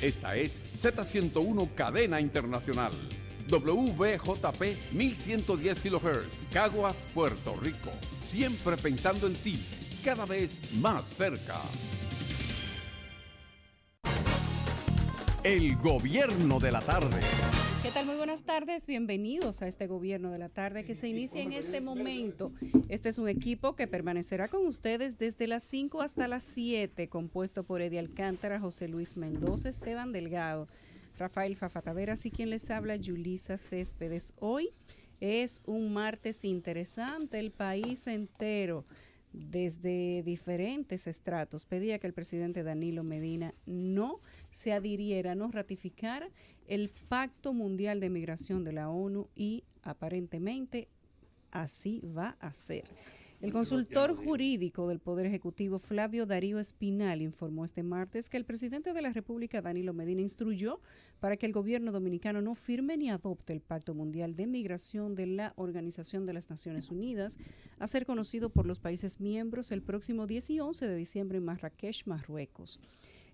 Esta es Z101 Cadena Internacional. WVJP 1110 kHz, Caguas, Puerto Rico. Siempre pensando en ti, cada vez más cerca. El Gobierno de la Tarde. ¿Qué tal? Muy buenas tardes, bienvenidos a este Gobierno de la Tarde que se inicia en este momento. Este es un equipo que permanecerá con ustedes desde las 5 hasta las 7, compuesto por Eddie Alcántara, José Luis Mendoza, Esteban Delgado, Rafael Fafa Taveras y quien les habla, Yulisa Céspedes. Hoy es un martes interesante, el país entero, desde diferentes estratos, pedía que el presidente Danilo Medina no se adhiriera, no ratificara el Pacto Mundial de Migración de la ONU y aparentemente así va a ser. El consultor jurídico del Poder Ejecutivo, Flavio Darío Espinal, informó este martes que el presidente de la República, Danilo Medina, instruyó para que el gobierno dominicano no firme ni adopte el Pacto Mundial de Migración de la Organización de las Naciones Unidas, a ser conocido por los países miembros el próximo 10 y 11 de diciembre en Marrakech, Marruecos.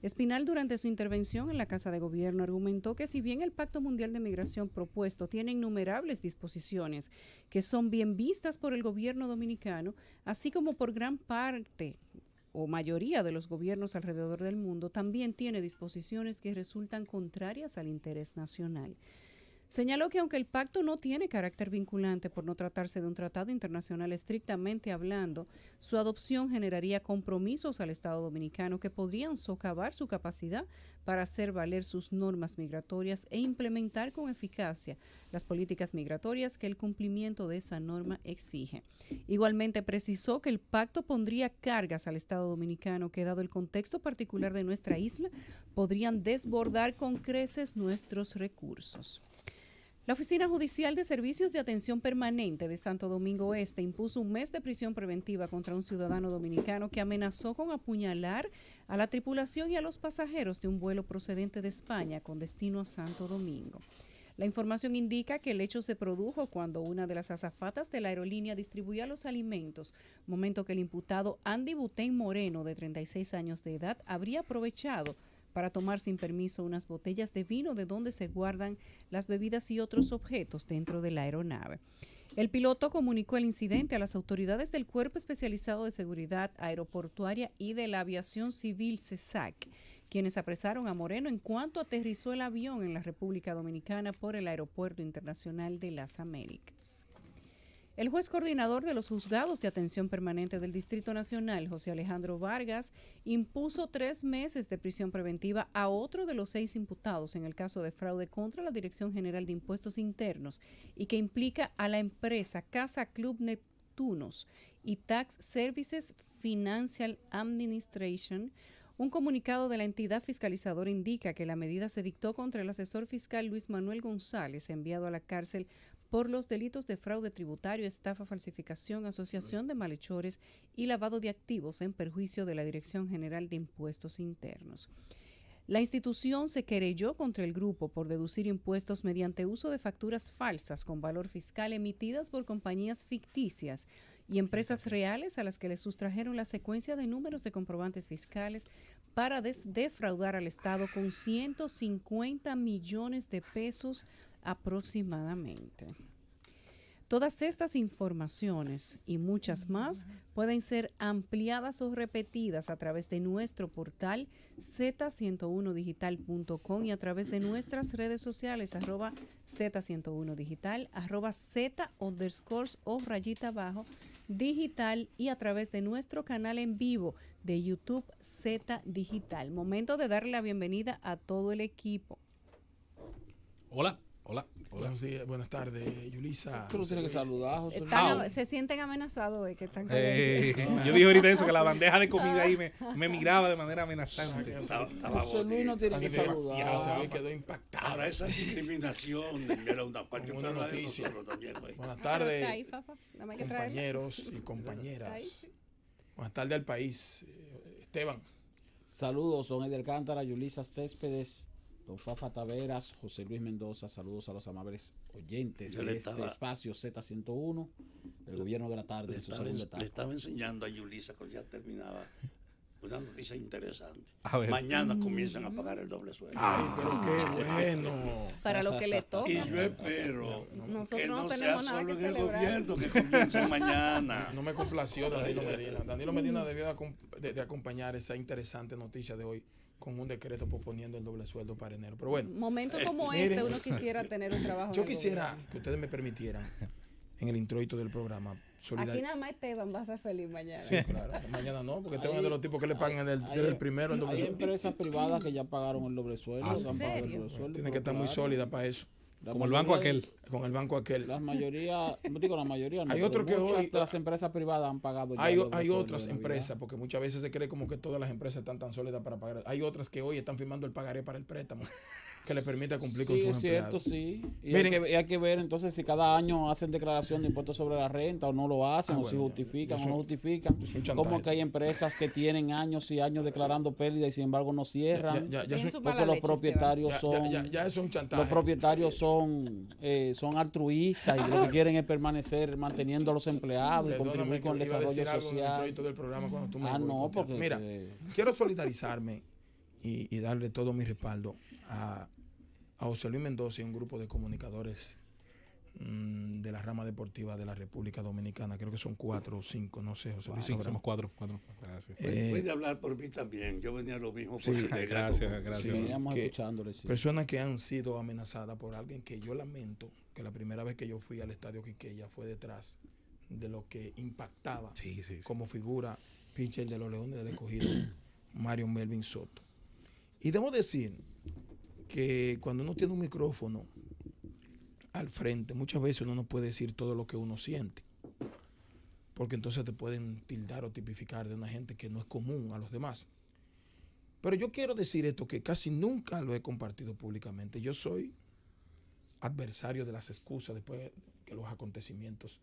Espinal, durante su intervención en la Casa de Gobierno, argumentó que si bien el Pacto Mundial de Migración propuesto tiene innumerables disposiciones que son bien vistas por el gobierno dominicano, así como por gran parte o mayoría de los gobiernos alrededor del mundo, también tiene disposiciones que resultan contrarias al interés nacional. Señaló que aunque el pacto no tiene carácter vinculante por no tratarse de un tratado internacional estrictamente hablando, su adopción generaría compromisos al Estado dominicano que podrían socavar su capacidad para hacer valer sus normas migratorias e implementar con eficacia las políticas migratorias que el cumplimiento de esa norma exige. Igualmente precisó que el pacto pondría cargas al Estado dominicano que, dado el contexto particular de nuestra isla, podrían desbordar con creces nuestros recursos. La Oficina Judicial de Servicios de Atención Permanente de Santo Domingo Este impuso un mes de prisión preventiva contra un ciudadano dominicano que amenazó con apuñalar a la tripulación y a los pasajeros de un vuelo procedente de España con destino a Santo Domingo. La información indica que el hecho se produjo cuando una de las azafatas de la aerolínea distribuía los alimentos, momento que el imputado Andy Butén Moreno, de 36 años de edad, habría aprovechado para tomar sin permiso unas botellas de vino de donde se guardan las bebidas y otros objetos dentro de la aeronave. El piloto comunicó el incidente a las autoridades del Cuerpo Especializado de Seguridad Aeroportuaria y de la Aviación Civil, CESAC, quienes apresaron a Moreno en cuanto aterrizó el avión en la República Dominicana por el Aeropuerto Internacional de las Américas. El juez coordinador de los juzgados de atención permanente del Distrito Nacional, José Alejandro Vargas, impuso 3 meses de prisión preventiva a otro de los 6 imputados en el caso de fraude contra la Dirección General de Impuestos Internos y que implica a la empresa Casa Club Neptunos y Tax Services Financial Administration. Un comunicado de la entidad fiscalizadora indica que la medida se dictó contra el asesor fiscal Luis Manuel González, enviado a la cárcel por los delitos de fraude tributario, estafa, falsificación, asociación de malhechores y lavado de activos en perjuicio de la Dirección General de Impuestos Internos. La institución se querelló contra el grupo por deducir impuestos mediante uso de facturas falsas con valor fiscal emitidas por compañías ficticias y empresas reales a las que le sustrajeron la secuencia de números de comprobantes fiscales para defraudar al Estado con 150 millones de pesos aproximadamente. Todas estas informaciones y muchas más pueden ser ampliadas o repetidas a través de nuestro portal z101digital.com y a través de nuestras redes sociales @z101digital, @z_o_digital y a través de nuestro canal en vivo de YouTube Z Digital. Momento de darle la bienvenida a todo el equipo. Hola. Buenos días, buenas tardes, Yulisa. Tú no tienes que saludar, José. Se sienten amenazados que están Yo dije ahorita eso, que la bandeja de comida ahí me miraba de manera amenazante. José Luis no tiene que saludar. Ya se me quedó impactado. Ahora esa discriminación era una parte una noticia. También, ¿no? Buenas tardes, compañeros y compañeras. Buenas tardes al país. Esteban. Saludos, don Eddie Alcántara, Yulisa Céspedes, don Fafa Taveras, José Luis Mendoza. Saludos a los amables oyentes de este espacio Z101, el Gobierno de la Tarde. Le estaba enseñando a Yulisa cuando ya terminaba una noticia interesante. A ver. Mañana comienzan a pagar el doble sueldo. Ay, pero qué bueno. Para lo que le toca. Y yo espero Nosotros que no no sea tenemos nada solo que en el celebrar. gobierno que comience mañana. No me complació Danilo Medina. Danilo Medina debió de acompañar esa interesante noticia de hoy con un decreto posponiendo el doble sueldo para enero. Pero bueno, Momentos como miren, este, uno quisiera tener un trabajo. yo en el quisiera gobierno. que ustedes me permitieran, en el introito del programa, Aquí nada más Esteban va a ser feliz mañana. Sí, claro. Mañana no, porque Esteban es de los tipos que le pagan desde el primero el doble Hay sueldo. empresas privadas que ya pagaron el doble sueldo. ¿En han pagado el serio? doble sueldo, Tiene que pero estar muy claro, sólida para eso. la Como el banco mayoría de- aquel. Con el banco aquel. La mayoría, no digo la mayoría, no, Hay pero otro que muchas hoy- de las empresas privadas han pagado ya Hay, el doble hay sueldo otras de Navidad. empresas, porque muchas veces se cree como que todas las empresas están tan sólidas para pagar. Hay otras que hoy están firmando el pagaré para el préstamo, que le permite cumplir con Sí, sus es cierto, empleados. sí. Y Miren- hay que ver entonces si cada año hacen declaración de impuestos sobre la renta o no lo hacen, o si bueno, justifican eso- o no justifican. es un chantaje. Como que hay empresas que tienen años y años declarando pérdidas y sin embargo no cierran. Ya Dejen eso- su Porque mala los leche, propietarios ya- son... ya es un chantaje. Los propietarios son altruistas y lo que quieren es permanecer manteniendo a los empleados y Perdóname contribuir que con el iba a decir desarrollo algo en el social. introito del programa cuando tú me Ah, no, boicoteas. porque... Mira, quiero solidarizarme y darle todo mi respaldo a José Luis Mendoza y un grupo de comunicadores de la rama deportiva de la República Dominicana. Creo que son 4 o 5, no sé, José Luis. Sí, sabrá. somos cuatro. Gracias. Puede hablar por mí también. Yo venía lo mismo por Sí, su gracias. Sí, Veníamos que- escuchándole, sí. Personas que han sido amenazadas por alguien que yo lamento, que la primera vez que yo fui al estadio Quiqueya fue detrás de lo que impactaba Sí. como figura pitcher de los Leones del Escogido, Mario Melvin Soto. Y debo decir que cuando uno tiene un micrófono al frente, muchas veces uno no puede decir todo lo que uno siente, porque entonces te pueden tildar o tipificar de una gente que no es común a los demás. Pero yo quiero decir esto que casi nunca lo he compartido públicamente. Yo soy adversario de las excusas después que los acontecimientos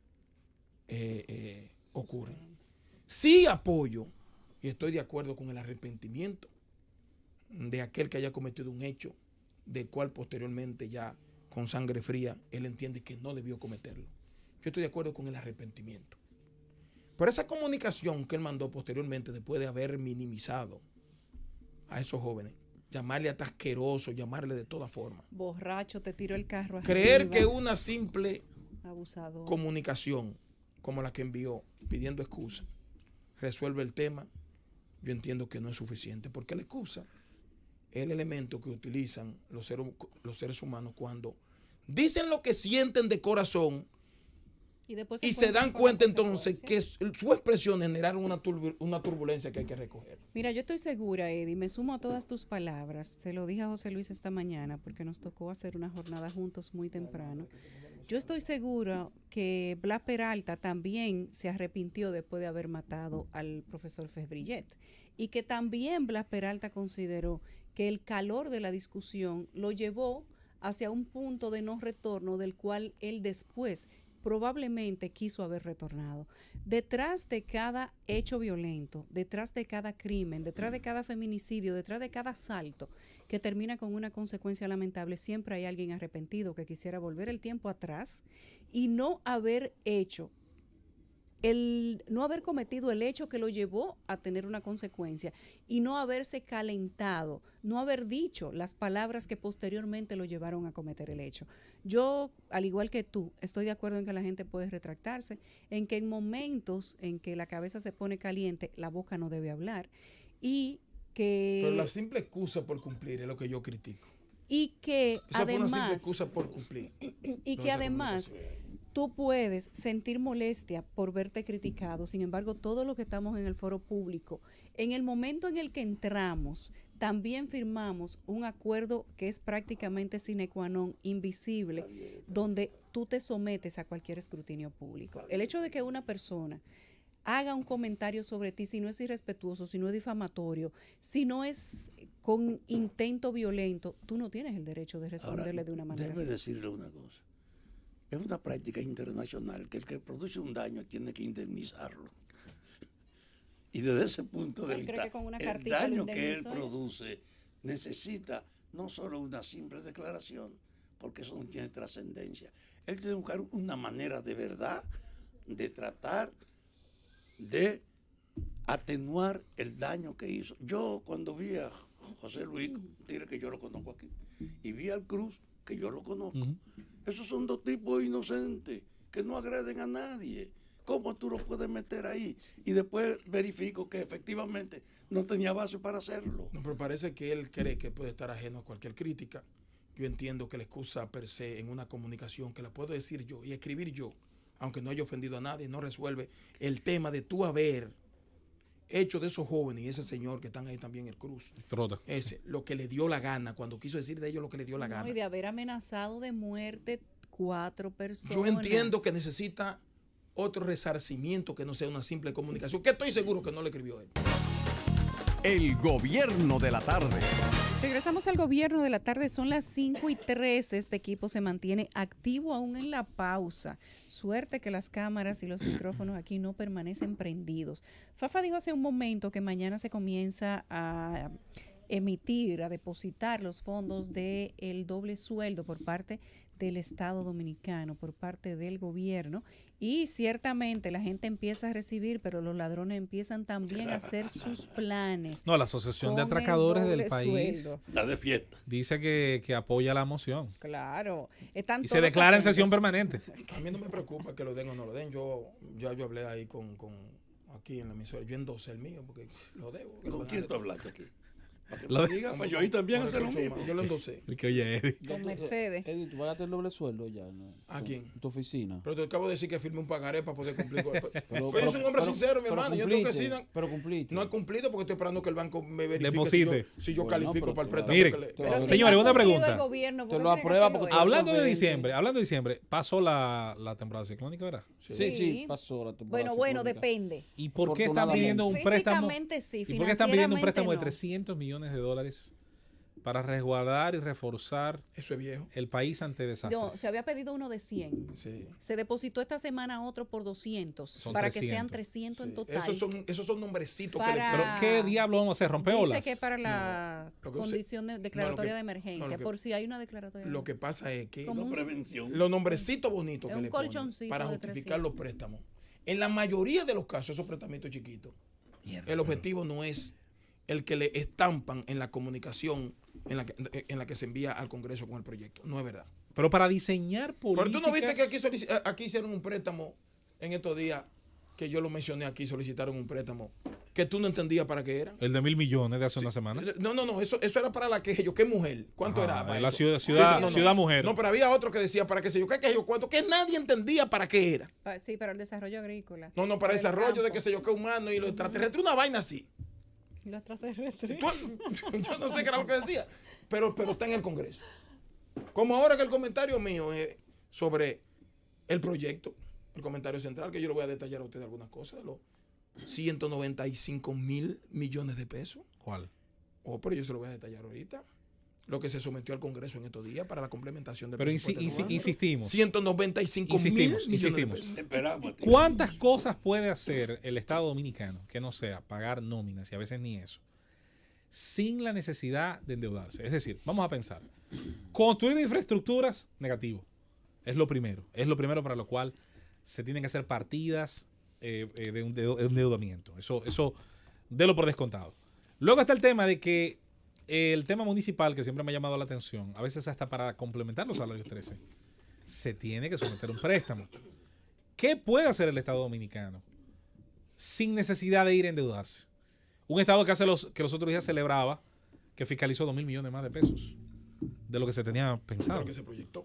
ocurren. Sí apoyo y estoy de acuerdo con el arrepentimiento de aquel que haya cometido un hecho del cual posteriormente ya con sangre fría él entiende que no debió cometerlo. Yo estoy de acuerdo con el arrepentimiento. Pero esa comunicación que él mandó posteriormente después de haber minimizado a esos jóvenes, llamarle hasta asqueroso, llamarle de toda forma. Borracho, te tiro el carro. Creer arriba. que una simple Abusador. comunicación como la que envió pidiendo excusa resuelve el tema, yo entiendo que no es suficiente, porque la excusa es el elemento que utilizan los seres humanos cuando dicen lo que sienten de corazón después y se dan encuentran con cuenta la entonces que consecuencia. su expresión generaron una turbulencia que hay que recoger. Mira, yo estoy segura, Eddie, me sumo a todas tus palabras. Se lo dije a José Luis esta mañana porque nos tocó hacer una jornada juntos muy temprano. Yo estoy segura que Blas Peralta también se arrepintió después de haber matado al profesor Febrillet y que también Blas Peralta consideró que el calor de la discusión lo llevó hacia un punto de no retorno del cual él después probablemente quiso haber retornado. Detrás de cada hecho violento, detrás de cada crimen, detrás de cada feminicidio, detrás de cada asalto que termina con una consecuencia lamentable, siempre hay alguien arrepentido que quisiera volver el tiempo atrás y no haber hecho no haber cometido el hecho que lo llevó a tener una consecuencia y no haberse calentado, no haber dicho las palabras que posteriormente lo llevaron a cometer el hecho. Yo, al igual que tú, estoy de acuerdo en que la gente puede retractarse, en que en momentos en que la cabeza se pone caliente, la boca no debe hablar y que... Pero la simple excusa por cumplir es lo que yo critico. Y que Esa fue una simple además... excusa por cumplir. Y que además... Tú puedes sentir molestia por verte criticado, sin embargo, todo lo que estamos en el foro público, en el momento en el que entramos, también firmamos un acuerdo que es prácticamente sine qua non, invisible, donde tú te sometes a cualquier escrutinio público. El hecho de que una persona haga un comentario sobre ti, si no es irrespetuoso, si no es difamatorio, si no es con intento violento, tú no tienes el derecho de responderle de una manera Déjeme así. decirle una cosa. Es una práctica internacional que el que produce un daño tiene que indemnizarlo. Y desde ese punto de ¿Él cree vista, que con una el cartita lo daño que él indemnizó? produce necesita no solo una simple declaración, porque eso no tiene trascendencia. Él tiene que buscar una manera de verdad de tratar de atenuar el daño que hizo. Yo cuando vi a José Luis, diré que yo lo conozco aquí, y vi al Cruz, que yo lo conozco, esos son dos tipos inocentes que no agreden a nadie. ¿Cómo tú lo puedes meter ahí? Y después verifico que efectivamente no tenía base para hacerlo. No, pero parece que él cree que puede estar ajeno a cualquier crítica. Yo entiendo que la excusa per se en una comunicación que la puedo decir yo y escribir yo, aunque no haya ofendido a nadie, no resuelve el tema de tú haber hecho de esos jóvenes y ese señor que están ahí también, el Cruz. Trota. Ese, lo que le dio la gana, cuando quiso decir de ellos lo que le dio la gana. Y de haber amenazado de muerte 4 personas. Yo entiendo que necesita otro resarcimiento que no sea una simple comunicación, que estoy seguro que no le escribió él. El gobierno de la tarde. Regresamos al gobierno de la tarde, son las 5:03. Este equipo se mantiene activo aún en la pausa. Suerte que las cámaras y los micrófonos aquí no permanecen prendidos. Fafa dijo hace un momento que mañana se comienza a emitir, a depositar los fondos del doble sueldo por parte del Estado Dominicano, por parte del gobierno, y ciertamente la gente empieza a recibir, pero los ladrones empiezan también a hacer sus planes. No, la Asociación de con el Atracadores del doble país sueldo. Está de fiesta. dice que apoya la moción Claro. Están y se todos declara en atentos. sesión permanente. A mí no me preocupa que lo den o no lo den. Yo hablé ahí con aquí en la emisora. Yo endosé el mío porque lo debo. que lo ¿Con van a- quién tú hablaste aquí? Para que Lo me de- diga, pues yo ahí también con hacer lo recursos mismo. humanos. Yo lo endosé. El que oye Eddie. Con Mercedes. Eddie, ¿tú pagaste el doble sueldo ya? ¿No? ¿A quién? En tu oficina. Pero te acabo de decir que firme un pagaré para poder cumplir. Pero Pero yo soy un hombre sincero, mi pero hermano. Yo tengo que cumpliste, decir, pero cumpliste. no he cumplido porque estoy esperando que el banco me verifique Deposite. si yo Bueno, califico pero para el tú- préstamo. Mire, que le- Pero Pero si si señores, no ha una cumplido pregunta. el gobierno, ¿por Te qué lo tiene que aprueba hacerlo porque él? Hablando de diciembre, pasó la temporada ciclónica, ¿verdad? Sí, pasó la temporada Bueno, ciclónica. depende. ¿Y por qué están Afortunadamente. pidiendo un préstamo? Físicamente sí, ¿Y por qué están pidiendo un préstamo de financieramente no. $300 millones para resguardar y reforzar Eso es viejo. el país ante desastres? No, se había pedido uno de 100. Sí. Se depositó esta semana otro por 200, Son para 300. que sean 300 en Sí. total. Esos son nombrecitos Para- que le ¿Pero qué diablo vamos a hacer? ¿Rompeolas? Dice que para la No, lo que condición de declaratoria de no, emergencia, lo que- por si hay una declaratoria. Lo que pasa es que Como No un- prevención. los nombrecitos bonitos Es que un le ponen colchoncito para de justificar 300. los préstamos. En la mayoría de los casos, esos préstamitos chiquitos, el objetivo no es el que le estampan en la comunicación en la que se envía al Congreso con el proyecto. No es verdad. Pero para diseñar políticas... Pero tú no viste que aquí hicieron un préstamo en estos días, que yo lo mencioné aquí, solicitaron un préstamo, que tú no entendías para qué era. El de 1.000 millones de hace una semana. No, eso era para la que yo, ¿qué mujer? ¿Cuánto Ajá, era? para la eso? ciudad mujer. No, pero había otro que decía para qué sé yo, qué yo, cuánto, que nadie entendía para qué era. Sí, para el desarrollo agrícola. No, para el desarrollo de campo. qué sé yo, qué humano y los extraterrestres, una vaina así. Los extraterrestres. Yo no sé qué era lo que decía, pero está en el Congreso. Como ahora que el comentario mío es sobre el proyecto, el comentario central, que yo le voy a detallar a usted algunas cosas, de los 195,000 millones de pesos. ¿Cuál? Pero yo se lo voy a detallar ahorita. Lo que se sometió al Congreso en estos días para la complementación de Pero insistimos. 195,000 millones de Insistimos. pesos. Esperamos. a ti. ¿Cuántas cosas puede hacer el Estado Dominicano que no sea pagar nóminas y a veces ni eso, sin la necesidad de endeudarse? Es decir, vamos a pensar, construir infraestructuras, negativo. Es lo primero para lo cual se tienen que hacer partidas de endeudamiento. Eso délo por descontado. Luego está el tema de que el tema municipal, que siempre me ha llamado la atención, a veces hasta para complementar los salarios 13, se tiene que someter un préstamo. ¿Qué puede hacer el Estado Dominicano sin necesidad de ir a endeudarse? Un Estado que que los otros días celebraba que fiscalizó 2.000 millones más de pesos de lo que se tenía pensado. Lo que se proyectó.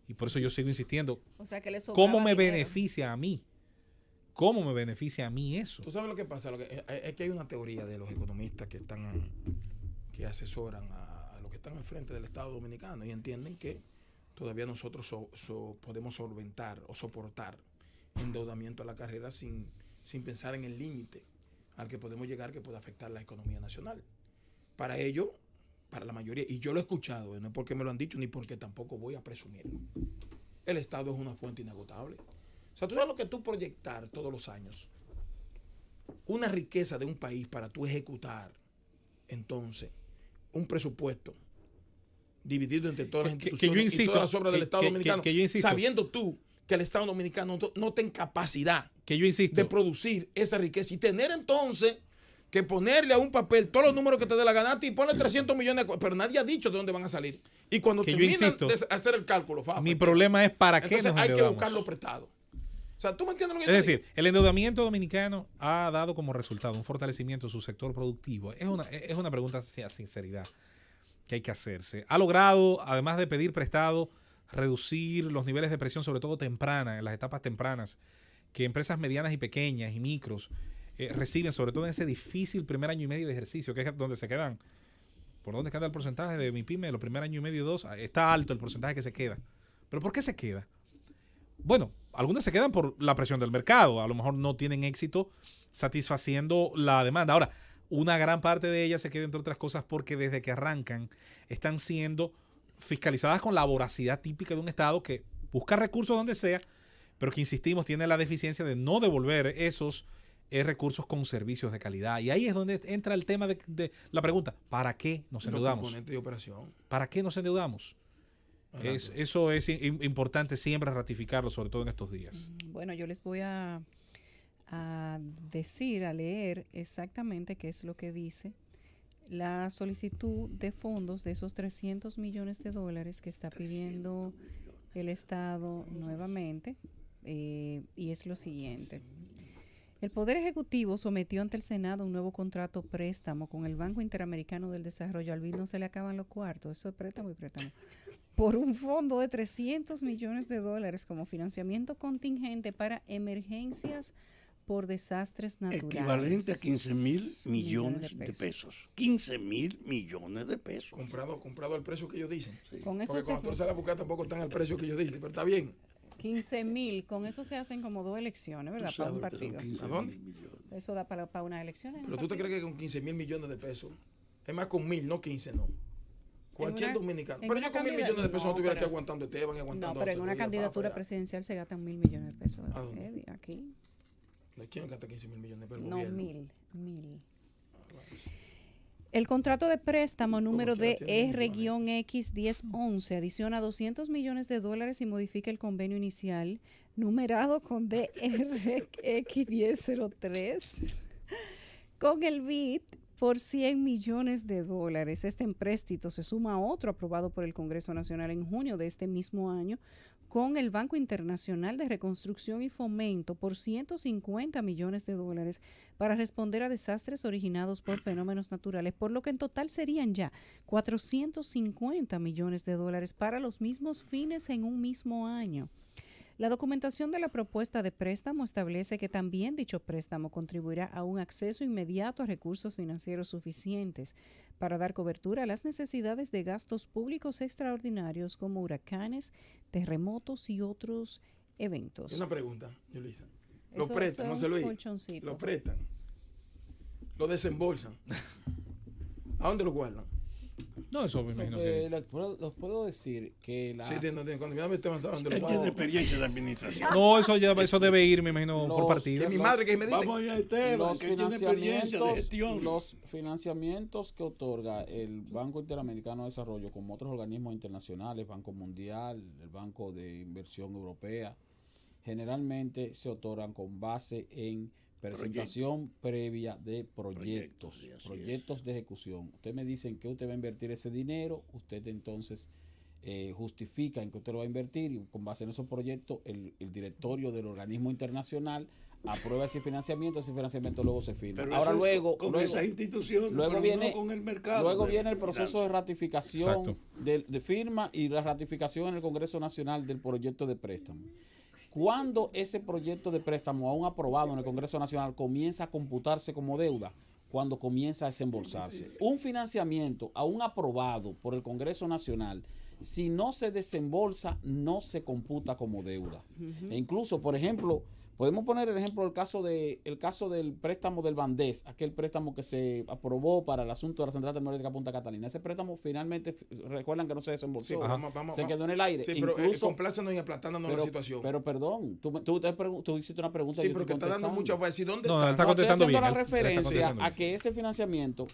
Y por eso yo sigo insistiendo. O sea, que le sobraba ¿Cómo me dinero. beneficia a mí? ¿Cómo me beneficia a mí eso? ¿Tú sabes lo que pasa? Es que hay una teoría de los economistas que asesoran a los que están al frente del Estado Dominicano y entienden que todavía nosotros podemos solventar o soportar endeudamiento a la carrera sin pensar en el límite al que podemos llegar que puede afectar la economía nacional. Para ello, para la mayoría, y yo lo he escuchado, no es porque me lo han dicho ni porque tampoco voy a presumirlo, el Estado es una fuente inagotable. O sea, tú sabes lo que tú proyectar todos los años, una riqueza de un país para tú ejecutar, entonces, un presupuesto dividido entre todas las instituciones insisto, y todas las obras del Estado Dominicano, que yo insisto. sabiendo tú que el Estado Dominicano no está en capacidad Que yo insisto. de producir esa riqueza y tener entonces que ponerle a un papel todos los números que te dé la gana y ponle 300 millones, pero nadie ha dicho de dónde van a salir. Y cuando Que yo terminan insisto, de hacer el cálculo, mi problema es para qué entonces nos hay que endeudamos. buscarlo prestado. O sea, ¿tú me entiendes lo que Es yo te decir, el endeudamiento dominicano ha dado como resultado un fortalecimiento de su sector productivo. Es una pregunta a sinceridad que hay que hacerse. Ha logrado, además de pedir prestado, reducir los niveles de presión, sobre todo temprana, en las etapas tempranas, que empresas medianas y pequeñas y micros reciben, sobre todo en ese difícil primer año y medio de ejercicio, que es donde se quedan. ¿Por dónde queda el porcentaje de mi pyme? Los primer año y medio y 2, está alto el porcentaje que se queda. ¿Pero por qué se queda? Bueno, algunas se quedan por la presión del mercado. A lo mejor no tienen éxito satisfaciendo la demanda. Ahora, una gran parte de ellas se queda, entre otras cosas, porque desde que arrancan están siendo fiscalizadas con la voracidad típica de un Estado que busca recursos donde sea, pero que, insistimos, tiene la deficiencia de no devolver esos recursos con servicios de calidad. Y ahí es donde entra el tema de la pregunta, ¿para qué nos endeudamos? Los componentes de operación. ¿Para qué nos endeudamos? Eso es importante siempre ratificarlo, sobre todo en estos días. Bueno, yo les voy a decir, a leer exactamente qué es lo que dice la solicitud de fondos de esos 300 millones de dólares que está pidiendo el Estado nuevamente, y es lo siguiente. El Poder Ejecutivo sometió ante el Senado un nuevo contrato préstamo con el Banco Interamericano del Desarrollo. Al BID no se le acaban los cuartos, eso es préstamo y préstamo. Por un fondo de 300 millones de dólares como financiamiento contingente para emergencias por desastres naturales. Equivalente a 15.000 millones de pesos. 15.000 millones de pesos. Comprado al precio que ellos dicen. Sí. Con eso Porque cuando tú sales a buscar tampoco están al precio que ellos dicen, pero está bien. 15.000, con eso se hacen como 2 elecciones, ¿verdad? Para un partido. ¿A dónde? Eso da para unas elecciones. Pero tú te crees que con 15.000 millones de pesos, es más con 1.000, no 15, no. Cualquier dominicano. Pero yo con 1.000 millones de pesos no tuviera que aguantando Esteban y aguantando. No, pero en una candidatura presidencial se gastan 1.000 millones de pesos. ¿A dónde? Aquí. ¿Quién gasta 15.000 millones? Pero el No, gobierno. 1.000. El contrato de préstamo número DR-X1011 adiciona 200 millones de dólares y modifica el convenio inicial numerado con DR-X1003 con el BID por 100 millones de dólares. Este empréstito se suma a otro aprobado por el Congreso Nacional en junio de este mismo año con el Banco Internacional de Reconstrucción y Fomento por 150 millones de dólares para responder a desastres originados por fenómenos naturales, por lo que en total serían ya 450 millones de dólares para los mismos fines en un mismo año. La documentación de la propuesta de préstamo establece que también dicho préstamo contribuirá a un acceso inmediato a recursos financieros suficientes para dar cobertura a las necesidades de gastos públicos extraordinarios como huracanes, terremotos y otros eventos. Una pregunta, Yulisa. Lo Eso prestan, es no un se lo digo. colchoncito. Lo prestan. Lo desembolsan. ¿A dónde lo guardan? No, eso me imagino que... Les puedo decir que Sí, entiendo. Cuando mi madre Esteban sabe dónde Él lo tiene guardan. experiencia de administración. No, eso debe ir, me imagino, por Los- partidas. Que mi madre que me dice. Vamos allá, Esteban, los que tiene experiencia de financiamientos, gestión. los financiamientos que otorga el Banco Interamericano de Desarrollo, como otros organismos internacionales, Banco Mundial, el Banco de Inversión Europea, generalmente se otorgan con base en presentación previa de proyectos, Sí, así proyectos de ejecución. Usted me dice en qué usted va a invertir ese dinero, usted entonces justifica en qué usted lo va a invertir y con base en esos proyectos el directorio del organismo internacional aprueba ese financiamiento luego se firma. Pero Ahora eso es luego, con luego, esas instituciones, luego pero viene- no con el mercado. luego de viene el proceso de ratificación Exacto. de firma y la ratificación en el Congreso Nacional del proyecto de préstamo. Cuando ese proyecto de préstamo aún aprobado en el Congreso Nacional comienza a computarse como deuda, cuando comienza a desembolsarse. Un financiamiento aún aprobado por el Congreso Nacional, si no se desembolsa, no se computa como deuda. E incluso, por ejemplo, podemos poner el ejemplo del caso del préstamo del Bandés, aquel préstamo que se aprobó para el asunto de la Central Tecnológica Punta Catalina. Ese préstamo finalmente, recuerdan que no se desembolsó, Sí, pero vamos, se quedó en el aire. Sí, pero Incluso, complácenos y aplatándonos la situación. pero perdón, tú hiciste una pregunta. Sí, yo pero que estoy está dando contestando. mucho para decir dónde No, está. él está No, estoy contestando haciendo bien. la Él está referencia contestando a bien. que ese financiamiento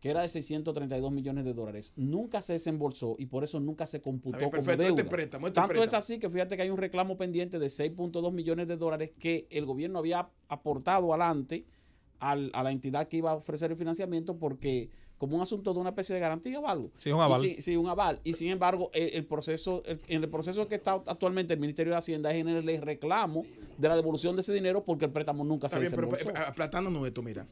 que era de 632 millones de dólares, nunca se desembolsó y por eso nunca se computó Bien, como perfecto, deuda. este préstamo. Tanto es así que fíjate que hay un reclamo pendiente de 6.2 millones de dólares que el gobierno había aportado adelante a la entidad que iba a ofrecer el financiamiento porque como un asunto de una especie de garantía o algo. Sí, un aval. Sí, un aval. Y sin embargo, en el proceso que está actualmente el Ministerio de Hacienda es en el reclamo de la devolución de ese dinero porque el préstamo nunca Está se bien, pero desembolsó. aplatándonos esto, mira.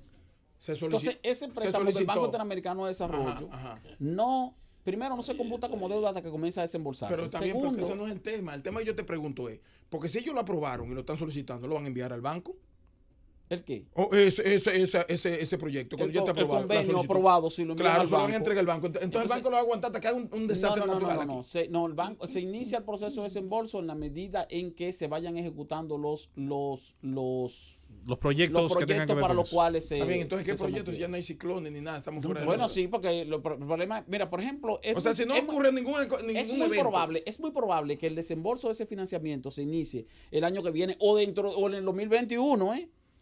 Entonces, ese préstamo del Banco Interamericano de Desarrollo primero no se computa como deuda hasta que comienza a desembolsarse. Pero también, porque ese no es el tema. El tema que yo te pregunto es, porque si ellos lo aprobaron y lo están solicitando, ¿lo van a enviar al banco? ¿El qué? O ese proyecto, cuando ya está aprobado. El convenio aprobado, si lo envían claro, al se lo van a banco. entregar al banco. Entonces el banco lo va a aguantar hasta que haga un desastre natural. No, el banco se inicia el proceso de desembolso en la medida en que se vayan ejecutando los proyectos que tengan que ver para con los eso. cuales se. Está bien, entonces, ¿qué se proyectos? sometió. Ya no hay ciclones ni nada, estamos fuera de Bueno, eso. sí, porque el problema, mira, por ejemplo, O sea, si no ocurre ningún es muy evento. probable que el desembolso de ese financiamiento se inicie el año que viene o en el 2021,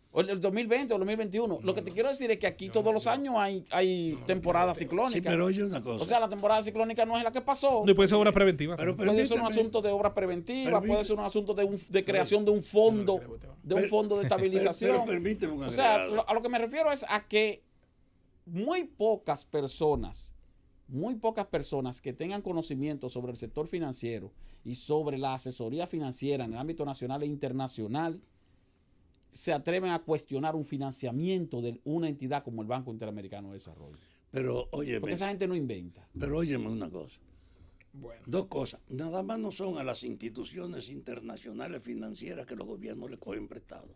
o en el 2020 o el 2021. Lo que te quiero decir es que aquí todos los años hay temporadas ciclónicas. Sí, pero oye una cosa. O sea, la temporada ciclónica no es la que pasó. No, y puede ser obra preventiva. Pero Puede ser un permíteme. asunto de obra preventiva, Permíteme. puede ser un asunto de creación de un fondo, de estabilización. Pero permíteme un O sea, agregado. a lo que me refiero es a que muy pocas personas que tengan conocimiento sobre el sector financiero y sobre la asesoría financiera en el ámbito nacional e internacional se atreven a cuestionar un financiamiento de una entidad como el Banco Interamericano de Desarrollo. Pero óyeme, Porque esa gente no inventa. pero óyeme una cosa. Bueno, Dos cosas. Nada más no son a las instituciones internacionales financieras que los gobiernos le cogen prestado.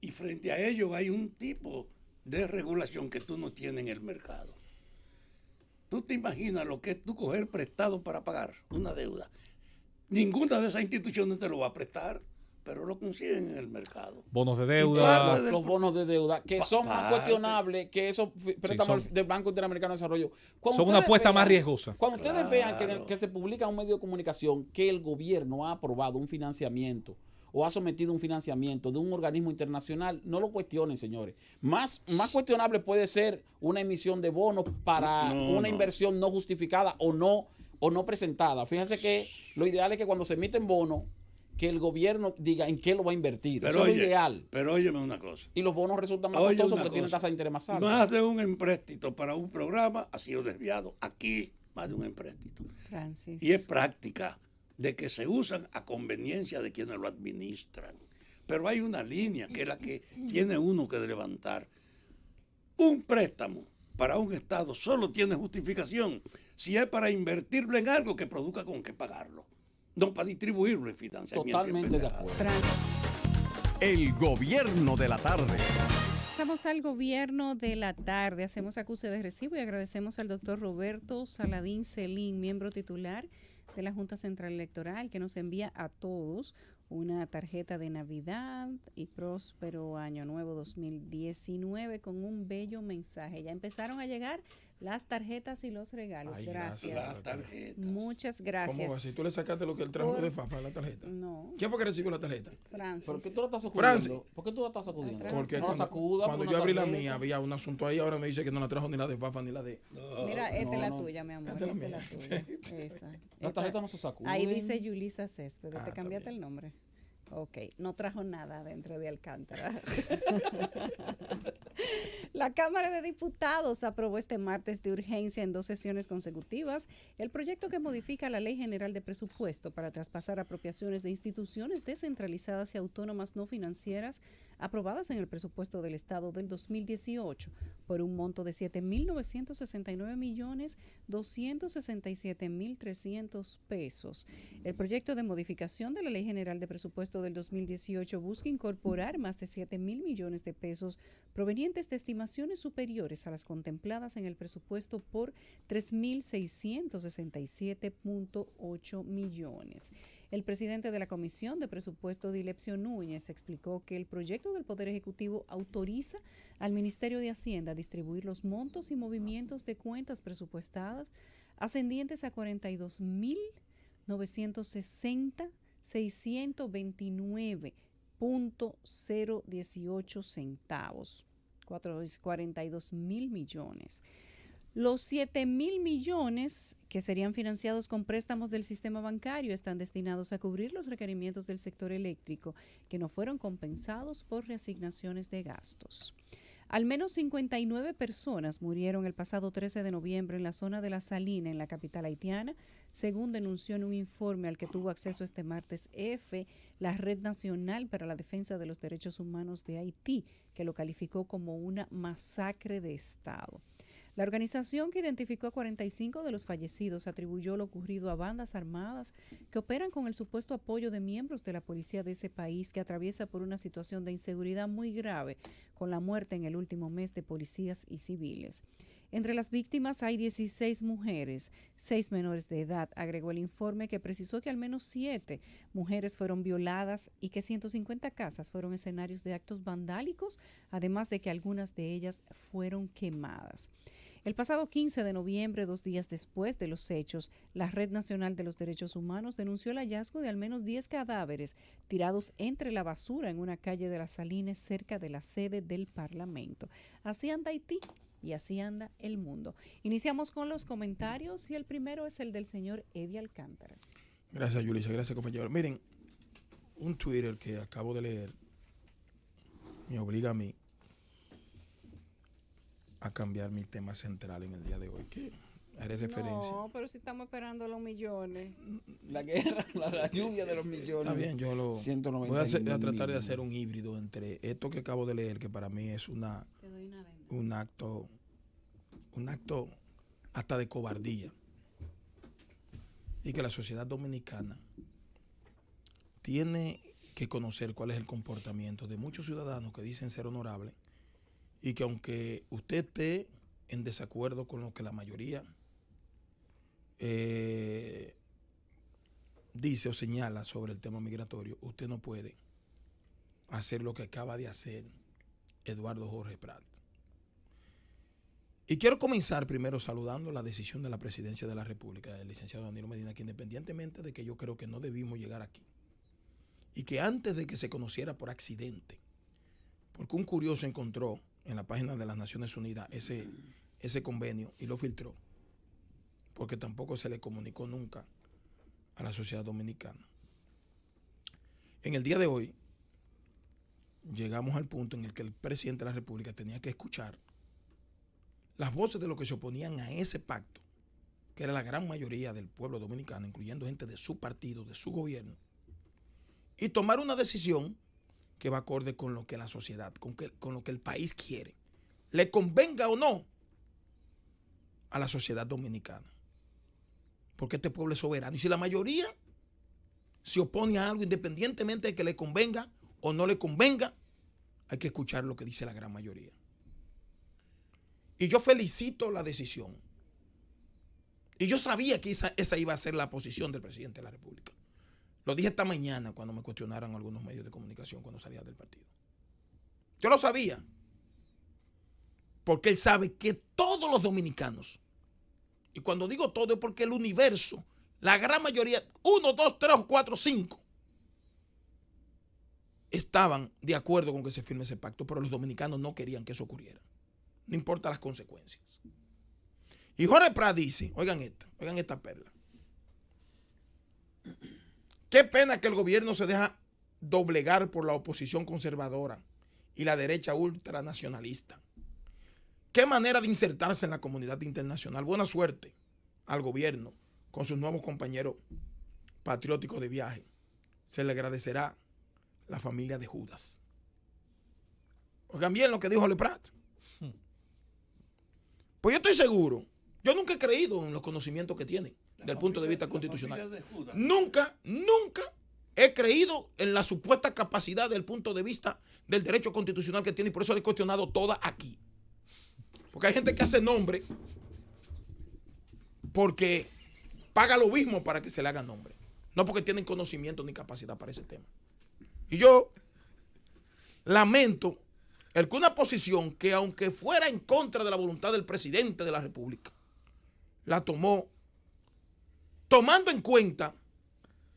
Y frente a ello hay un tipo de regulación que tú no tienes en el mercado. ¿Tú te imaginas lo que es tú coger prestado para pagar una deuda? Ninguna de esas instituciones te lo va a prestar, pero lo consiguen en el mercado. Bonos de parte deuda. de- Los bonos de deuda, que son más parte. cuestionables que esos préstamos son- del Banco Interamericano de Desarrollo. Cuando Son una ustedes apuesta más vean- riesgosa. Cuando ustedes vean Claro. que se publica en un medio de comunicación que el gobierno ha aprobado un financiamiento o ha sometido un financiamiento de un organismo internacional, no lo cuestionen, señores. Más cuestionable puede ser una emisión de bonos para una inversión no justificada o no presentada. Fíjense que lo ideal es que cuando se emiten bonos, que el gobierno diga en qué lo va a invertir. Pero Eso es lo oye, ideal. pero óyeme una cosa. Y los bonos resultan más Oye, costosos una porque tienen cosa. tasa de interés más alta. Más de un empréstito para un programa ha sido desviado. Aquí, más de un empréstito. Francis. Y es práctica de que se usan a conveniencia de quienes lo administran. Pero hay una línea que es la que tiene uno que levantar. Un préstamo para un Estado solo tiene justificación si es para invertirlo en algo que produzca con que pagarlo, no para distribuirlo en financiamiento. Totalmente de acuerdo. El gobierno de la tarde. Pasamos al gobierno de la tarde. Hacemos acuse de recibo y agradecemos al doctor Roberto Saladín Celín, miembro titular de la Junta Central Electoral, que nos envía a todos una tarjeta de Navidad y próspero Año Nuevo 2019 con un bello mensaje. Ya empezaron a llegar las tarjetas y los regalos. Ay, gracias. Las tarjetas. Muchas gracias. ¿cómo va? Si tú le sacaste lo que él trajo Por- de Fafa, la tarjeta. No, ¿Quién fue que recibió la tarjeta? Francis. ¿Por qué tú la estás Francis. sacudiendo? ¿Por qué tú la estás sacudiendo? Porque no la cuando, sacuda, cuando porque yo una abrí la tarjeta. mía había un asunto ahí, ahora me dice que no la trajo ni la de Fafa ni la de... Mira, esta es la tuya, mi amor. Esta es la Esta es la mía. tuya. Esa. Las Esta- tarjetas no se sacuden. Ahí dice Yulisa Céspedes. Ah, ¿Te está cambiaste bien. el nombre? Ok, no trajo nada dentro de Alcántara. La Cámara de Diputados aprobó este martes de urgencia en 2 sesiones consecutivas el proyecto que modifica la Ley General de Presupuesto para traspasar apropiaciones de instituciones descentralizadas y autónomas no financieras aprobadas en el presupuesto del Estado del 2018 por un monto de 7.969.267.300 pesos. El proyecto de modificación de la Ley General de Presupuesto del 2018 busca incorporar más de 7.000 millones de pesos provenientes de estimaciones superiores a las contempladas en el presupuesto por 3.667.8 millones. El presidente de la Comisión de Presupuesto, Dilepcio Núñez, explicó que el proyecto del Poder Ejecutivo autoriza al Ministerio de Hacienda a distribuir los montos y movimientos de cuentas presupuestadas ascendientes a 42.960.629.018 centavos, 42.000 millones. Los 7.000 millones que serían financiados con préstamos del sistema bancario están destinados a cubrir los requerimientos del sector eléctrico que no fueron compensados por reasignaciones de gastos. Al menos 59 personas murieron el pasado 13 de noviembre en la zona de La Salina, en la capital haitiana, según denunció en un informe al que tuvo acceso este martes la Red Nacional para la Defensa de los Derechos Humanos de Haití, que lo calificó como una masacre de Estado. La organización, que identificó a 45 de los fallecidos, atribuyó lo ocurrido a bandas armadas que operan con el supuesto apoyo de miembros de la policía de ese país, que atraviesa por una situación de inseguridad muy grave, con la muerte en el último mes de policías y civiles. Entre las víctimas hay 16 mujeres, 6 menores de edad, agregó el informe, que precisó que al menos 7 mujeres fueron violadas y que 150 casas fueron escenarios de actos vandálicos, además de que algunas de ellas fueron quemadas. El pasado 15 de noviembre, 2 días después de los hechos, la Red Nacional de los Derechos Humanos denunció el hallazgo de al menos 10 cadáveres tirados entre la basura en una calle de Las Salines, cerca de la sede del Parlamento. Así anda Haití y así anda el mundo. Iniciamos con los comentarios y el primero es el del señor Eddie Alcántara. Gracias, Yulisa. Gracias, compañero. Miren, un Twitter que acabo de leer me obliga a mí a cambiar mi tema central en el día de hoy, que haré referencia. No, pero si estamos esperando los millones. La guerra, la lluvia de los millones. Está bien, yo lo 190 voy a tratar de hacer un híbrido entre esto que acabo de leer, que para mí es un acto hasta de cobardía, y que la sociedad dominicana tiene que conocer cuál es el comportamiento de muchos ciudadanos que dicen ser honorables, y que aunque usted esté en desacuerdo con lo que la mayoría dice o señala sobre el tema migratorio, usted no puede hacer lo que acaba de hacer Eduardo Jorge Prat. Y quiero comenzar primero saludando la decisión de la Presidencia de la República, del licenciado Danilo Medina, que independientemente de que yo creo que no debimos llegar aquí, y que antes de que se conociera por accidente, porque un curioso encontró en la página de las Naciones Unidas ese convenio y lo filtró, porque tampoco se le comunicó nunca a la sociedad dominicana. En el día de hoy llegamos al punto en el que el presidente de la República tenía que escuchar las voces de los que se oponían a ese pacto, que era la gran mayoría del pueblo dominicano, incluyendo gente de su partido, de su gobierno, y tomar una decisión que va acorde con lo que la sociedad, con lo que el país quiere, le convenga o no a la sociedad dominicana. Porque este pueblo es soberano. Y si la mayoría se opone a algo, independientemente de que le convenga o no le convenga, hay que escuchar lo que dice la gran mayoría. Y yo felicito la decisión. Y yo sabía que esa iba a ser la posición del presidente de la República. Lo dije esta mañana cuando me cuestionaron algunos medios de comunicación cuando salía del partido. Yo lo sabía. Porque él sabe que todos los dominicanos, y cuando digo todo es porque el universo, la gran mayoría, 1, 2, 3, 4, 5, estaban de acuerdo con que se firme ese pacto, pero los dominicanos no querían que eso ocurriera. No importa las consecuencias. Y Jorge Prat dice, oigan esta perla. Qué pena que el gobierno se deja doblegar por la oposición conservadora y la derecha ultranacionalista. Qué manera de insertarse en la comunidad internacional. Buena suerte al gobierno con sus nuevos compañeros patrióticos de viaje. Se le agradecerá la familia de Judas. Oigan bien lo que dijo Jorge Prat. Pues yo estoy seguro, yo nunca he creído en los conocimientos que tiene del punto de vista constitucional. Nunca he creído en la supuesta capacidad del punto de vista del derecho constitucional que tiene, y por eso le he cuestionado toda aquí. Porque hay gente que hace nombre porque paga lo mismo para que se le haga nombre, no porque tienen conocimiento ni capacidad para ese tema. Y yo lamento el que una posición que, aunque fuera en contra de la voluntad del presidente de la República, la tomó tomando en cuenta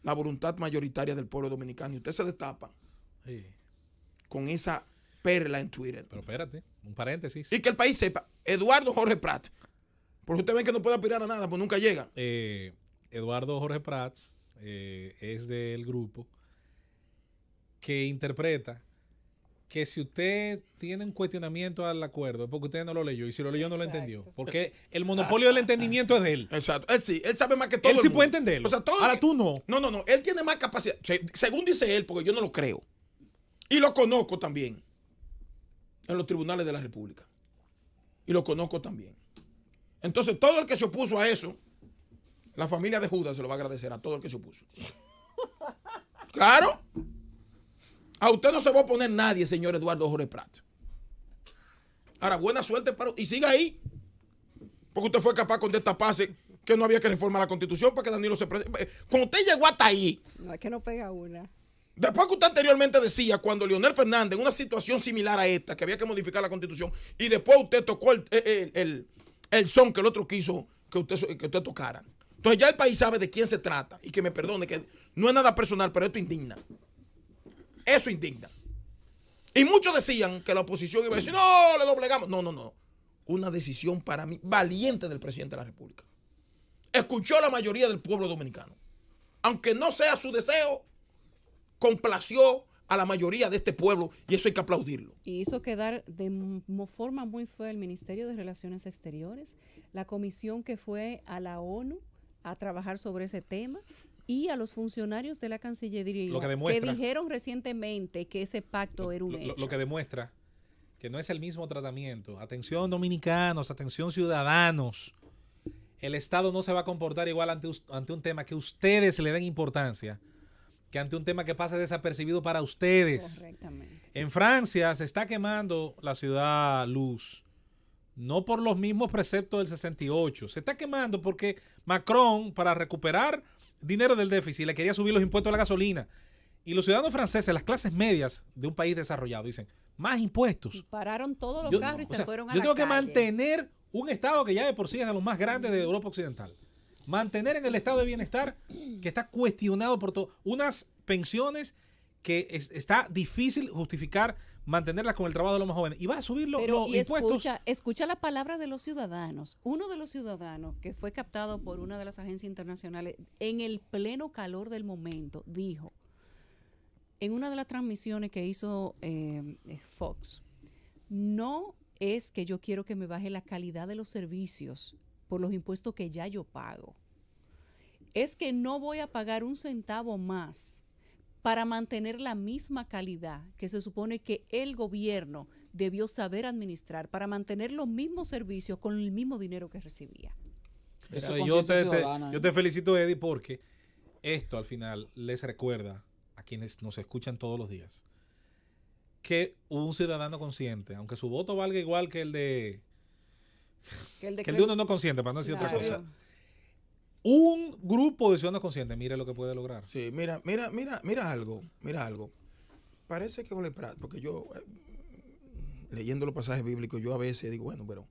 la voluntad mayoritaria del pueblo dominicano. Y usted se destapa con esa perla en Twitter. Pero espérate. Un paréntesis. Y que el país sepa, Eduardo Jorge Prat, porque usted ven que no puede aspirar a nada, pues nunca llega. Eduardo Jorge Prats es del grupo que interpreta que si usted tiene un cuestionamiento al acuerdo es porque usted no lo leyó, y si lo leyó no lo entendió, porque el monopolio del entendimiento es de él. Exacto. Él sí, él sabe más que todo. Él sí puede entenderlo. O sea, Ahora tú no. No. Él tiene más capacidad. Según dice él, porque yo no lo creo. Y lo conozco también en los tribunales de la República. Y lo conozco también. Entonces, todo el que se opuso a eso, la familia de Judas se lo va a agradecer a todo el que se opuso. Claro. A usted no se va a oponer nadie, señor Eduardo Jorge Prat. Ahora, buena suerte para... Y siga ahí. Porque usted fue capaz con destaparse que no había que reformar la Constitución para que Danilo se presente. Cuando usted llegó hasta ahí... No, es que no pega una. Después que usted anteriormente decía, cuando Leonel Fernández, en una situación similar a esta, que había que modificar la Constitución, y después usted tocó el son que el otro quiso que usted tocara. Entonces ya el país sabe de quién se trata. Y que me perdone, que no es nada personal, pero esto indigna. Eso indigna. Y muchos decían que la oposición iba a decir, no, le doblegamos. No. Una decisión para mí valiente del presidente de la República. Escuchó a la mayoría del pueblo dominicano. Aunque no sea su deseo, complació a la mayoría de este pueblo, y eso hay que aplaudirlo. Y hizo quedar de forma muy fea el Ministerio de Relaciones Exteriores, la comisión que fue a la ONU a trabajar sobre ese tema, y a los funcionarios de la Cancillería que dijeron recientemente que ese pacto era un hecho. Lo que demuestra que no es el mismo tratamiento. Atención dominicanos, atención ciudadanos. El Estado no se va a comportar igual ante un tema que ustedes le den importancia que ante un tema que pasa desapercibido para ustedes. Correctamente. En Francia se está quemando la ciudad luz, no por los mismos preceptos del 68. Se está quemando porque Macron, para recuperar dinero del déficit, le quería subir los impuestos a la gasolina. Y los ciudadanos franceses, las clases medias de un país desarrollado, dicen, más impuestos. Pararon todos los carros y se fueron a la calle. Yo tengo que mantener un Estado que ya de por sí es de los más grandes de Europa Occidental. Mantener en el estado de bienestar que está cuestionado por todo. Unas pensiones que está difícil justificar mantenerlas con el trabajo de los más jóvenes. Y va a subir los impuestos. Escucha la palabra de los ciudadanos. Uno de los ciudadanos que fue captado por una de las agencias internacionales en el pleno calor del momento, dijo en una de las transmisiones que hizo Fox, no es que yo quiero que me baje la calidad de los servicios por los impuestos que ya yo pago. Es que no voy a pagar un centavo más para mantener la misma calidad que se supone que el gobierno debió saber administrar, para mantener los mismos servicios con el mismo dinero que recibía. Eso, yo te felicito, Eddie, porque esto al final les recuerda a quienes nos escuchan todos los días que un ciudadano consciente, aunque su voto valga igual que el de uno no consciente, para no decir otra cosa. Un grupo de ciudadanos conscientes, mire lo que puede lograr. Sí, mira algo. Parece que Jorge Prat, porque yo, leyendo los pasajes bíblicos, yo a veces digo, bueno, pero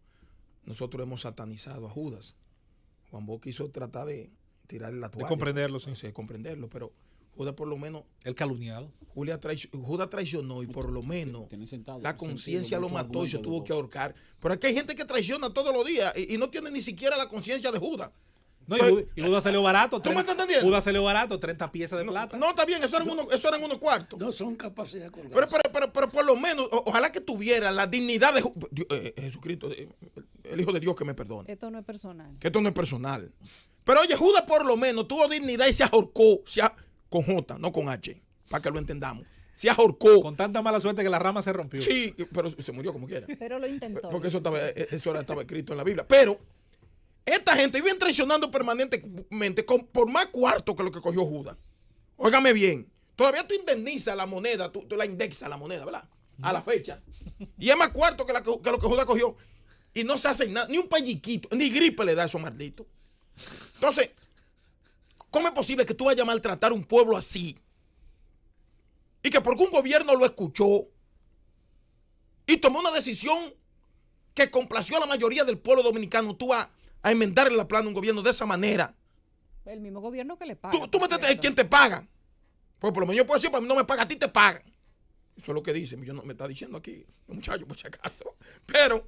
nosotros hemos satanizado a Judas. Juan Bosch quiso tratar de tirarle la toalla. De comprenderlo, sí. De comprenderlo, pero Judas por lo menos... El calumniado. Judas traicionó y por lo menos la conciencia lo mató y se tuvo que ahorcar. Pero aquí hay gente que traiciona todos los días y no tiene ni siquiera la conciencia de Judas. No, y Judas salió barato. ¿Tú me estás entendiendo? Judas salió barato, 30 piezas de plata. No, está bien, eso eran unos cuartos. No son capaces de colgarse. Pero por lo menos, ojalá que tuviera la dignidad de Jesucristo, el Hijo de Dios, que me perdone. Esto no es personal. Que esto no es personal. Pero oye, Judas por lo menos tuvo dignidad y se ahorcó. Con J, no con H, para que lo entendamos. Se ahorcó. Con tanta mala suerte que la rama se rompió. Sí, pero se murió como quiera. Pero lo intentó. Porque eso estaba escrito en la Biblia. Pero esta gente viene traicionando permanentemente por más cuarto que lo que cogió Judas. Óigame bien. Todavía tú indemnizas la moneda, tú la indexas la moneda, ¿verdad? A la fecha. Y es más cuarto que lo que Judas cogió. Y no se hace nada, ni un pelliquito, ni gripe le da a esos malditos. Entonces, ¿cómo es posible que tú vayas a maltratar a un pueblo así? Y que porque un gobierno lo escuchó y tomó una decisión que complació a la mayoría del pueblo dominicano, tú vas a enmendarle la plana a un gobierno de esa manera? El mismo gobierno que le paga. Tú me entiendes quién te paga. Pues por lo menos yo puedo decir, para mí no me paga, a ti te pagan. Eso es lo que dice. Yo no me está diciendo aquí, muchacho, por si acaso. Pero,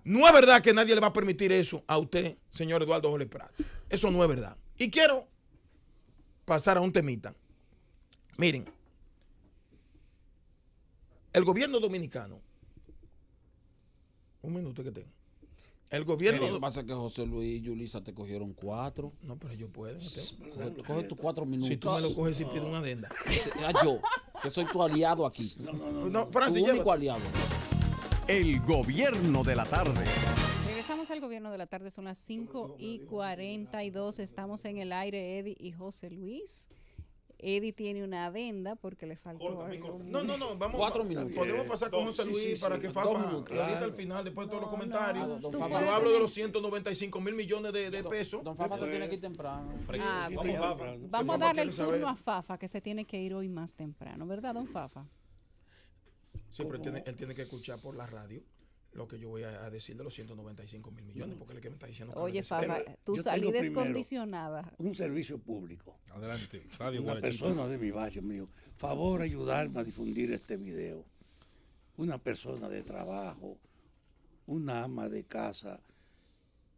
no es verdad que nadie le va a permitir eso a usted, señor Eduardo Jorge Prat. Eso no es verdad. Y quiero pasar a un temita. Miren, el gobierno dominicano, un minuto que tengo. El gobierno. Lo que pasa es que José Luis y Yulisa te cogieron 4. No, pero yo puedo. Coge tus 4 minutos. Si tú me lo coges, si pido una adenda. Yo, que soy tu aliado aquí. No, Francis, Tu único aliado. El gobierno de la tarde. Regresamos al gobierno de la tarde, son las 5:42. Estamos en el aire, Eddie y José Luis. Eddie tiene una adenda porque le faltó algo. No, vamos. 4 minutos. Podemos pasar con José Luis para que Fafa ahorita al final, después de todos los comentarios. Yo hablo de los 195 mil millones de pesos. Don Fafa se tiene que ir temprano. Vamos a darle el turno a Fafa, que se tiene que ir hoy más temprano, ¿verdad, don Fafa? Sí, pero él tiene que escuchar por la radio lo que yo voy a decir de los 195 mil millones, porque él es que me está diciendo que Oye, Fafa, tu salida es condicionada. Un servicio público. Adelante, Radio Una Guarachito. persona de mi barrio me dijo, favor ayudarme a difundir este video. Una persona de trabajo, una ama de casa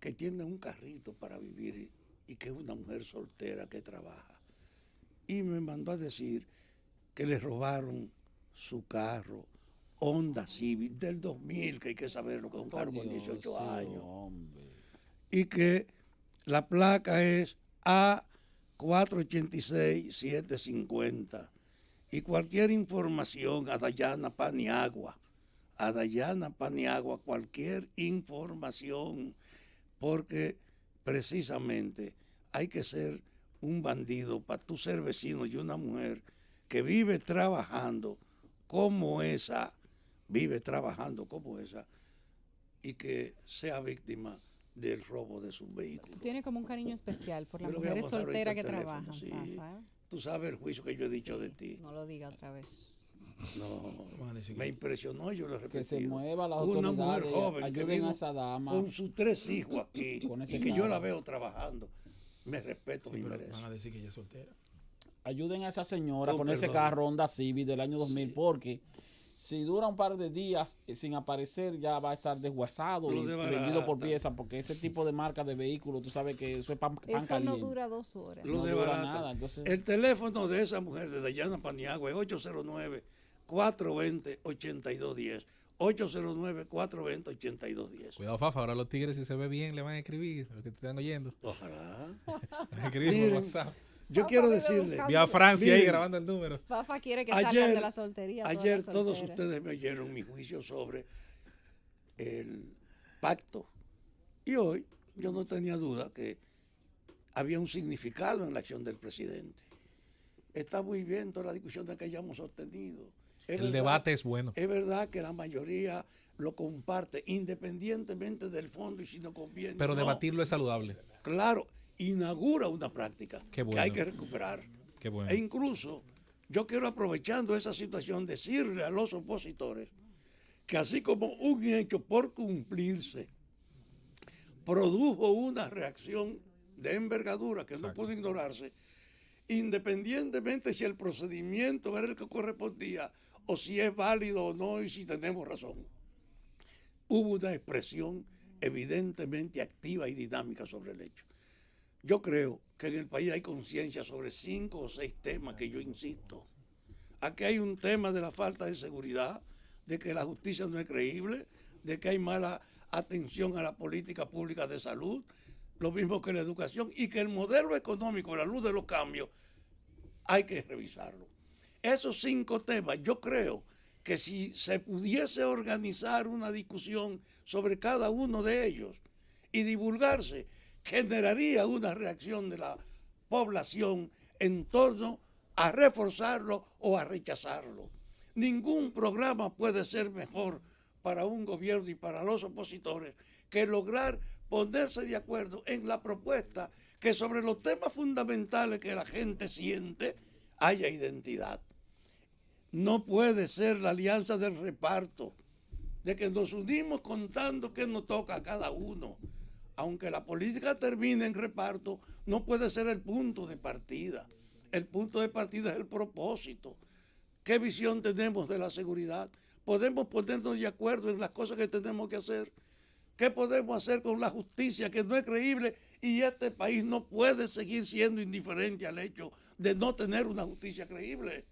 que tiene un carrito para vivir y que es una mujer soltera que trabaja. Y me mandó a decir que le robaron su carro, Honda Civic del 2000, que hay que saber lo que es un carro con 18 años. Y que la placa es A486750. Y cualquier información a Dayana Paniagua, cualquier información, porque precisamente hay que ser un bandido para tú ser vecino de una mujer que vive trabajando como esa, y que sea víctima del robo de sus vehículos. Tú tienes como un cariño especial por las Yo le voy a mujeres pasar ahorita solteras que el teléfono, trabajan, sí. Fafa, ¿eh? Tú sabes el juicio que yo he dicho de ti. No lo diga otra vez. No, me impresionó, yo lo repetí. Que se mueva la Una mujer autoridad. joven que Ayuden vino a esa dama. con sus 3 hijos aquí Con ese y que yo carro. la veo trabajando. Me respeto, Sí, me pero merece. van a decir que ella es soltera. Ayuden a esa señora Con con ese perdón. carro Honda Civic del año 2000, porque si dura un par de días sin aparecer, ya va a estar desguazado Lo y de vendido por barata. pieza, porque ese tipo de marca de vehículos, tú sabes que eso es pan Eso caliente. no dura 2 horas. Lo no de dura barata. nada, entonces- El teléfono de esa mujer de Dayana Paniagua es 809-420-8210. 809-420-8210. Cuidado, Fafa, ahora los tigres si se ve bien le van a escribir, los que te están oyendo. Ojalá. Van a escribir por Miren, WhatsApp. Yo quiero decirle, Vi a Francia ahí Miren. grabando el número. Fafa quiere que salgan de la soltería. ayer todos ustedes me oyeron mi juicio sobre el pacto. Y hoy yo no tenía duda que había un significado en la acción del presidente. Está muy bien toda la discusión que hayamos sostenido. Es El verdad- debate es bueno. Es verdad que la mayoría lo comparte, independientemente del fondo y si no conviene. Pero no. debatirlo es saludable. Claro, inaugura una práctica Qué que bueno. hay que recuperar. Qué bueno. E incluso yo quiero, aprovechando esa situación, decirle a los opositores que así como un hecho por cumplirse produjo una reacción de envergadura que no Exacto. pudo ignorarse, independientemente si el procedimiento era el que correspondía o si es válido o no y si tenemos razón. Hubo una expresión evidentemente activa y dinámica sobre el hecho. Yo creo que en el país hay conciencia sobre 5 o 6 temas que yo insisto. Aquí hay un tema de la falta de seguridad, de que la justicia no es creíble, de que hay mala atención a la política pública de salud, lo mismo que la educación, y que el modelo económico, a la luz de los cambios, hay que revisarlo. Esos 5 temas, yo creo que si se pudiese organizar una discusión sobre cada uno de ellos y divulgarse, generaría una reacción de la población en torno a reforzarlo o a rechazarlo. Ningún programa puede ser mejor para un gobierno y para los opositores que lograr ponerse de acuerdo en la propuesta que sobre los temas fundamentales que la gente siente haya identidad. No puede ser la alianza del reparto, de que nos unimos contando qué nos toca a cada uno. Aunque la política termine en reparto, no puede ser el punto de partida. El punto de partida es el propósito. ¿Qué visión tenemos de la seguridad? ¿Podemos ponernos de acuerdo en las cosas que tenemos que hacer? ¿Qué podemos hacer con la justicia que no es creíble? Y este país no puede seguir siendo indiferente al hecho de no tener una justicia creíble.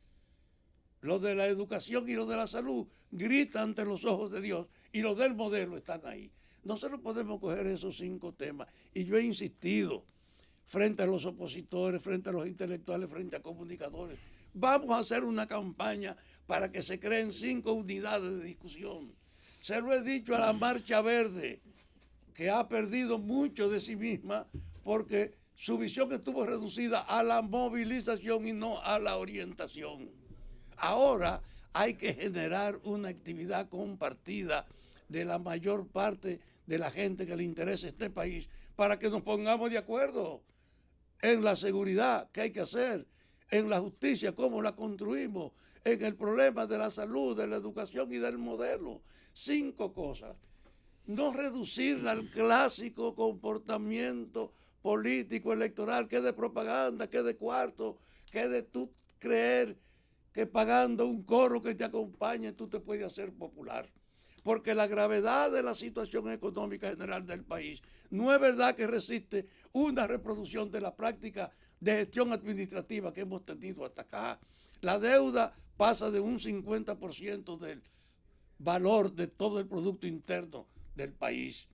Lo de la educación y lo de la salud grita ante los ojos de Dios y los del modelo están ahí. Nosotros podemos coger esos 5 temas y yo he insistido frente a los opositores, frente a los intelectuales, frente a comunicadores. Vamos a hacer una campaña para que se creen 5 unidades de discusión. Se lo he dicho a la Marcha Verde, que ha perdido mucho de sí misma porque su visión estuvo reducida a la movilización y no a la orientación. Ahora hay que generar una actividad compartida de la mayor parte de la gente que le interesa este país para que nos pongamos de acuerdo en la seguridad que hay que hacer, en la justicia, cómo la construimos, en el problema de la salud, de la educación y del modelo. 5 cosas. No reducirla al clásico comportamiento político, electoral, que es de propaganda, que es de cuarto, que es de tú creer que pagando un coro que te acompañe tú te puedes hacer popular. Porque la gravedad de la situación económica general del país no es verdad que resiste una reproducción de la práctica de gestión administrativa que hemos tenido hasta acá. La deuda pasa de un 50% del valor de todo el Producto Interno del país.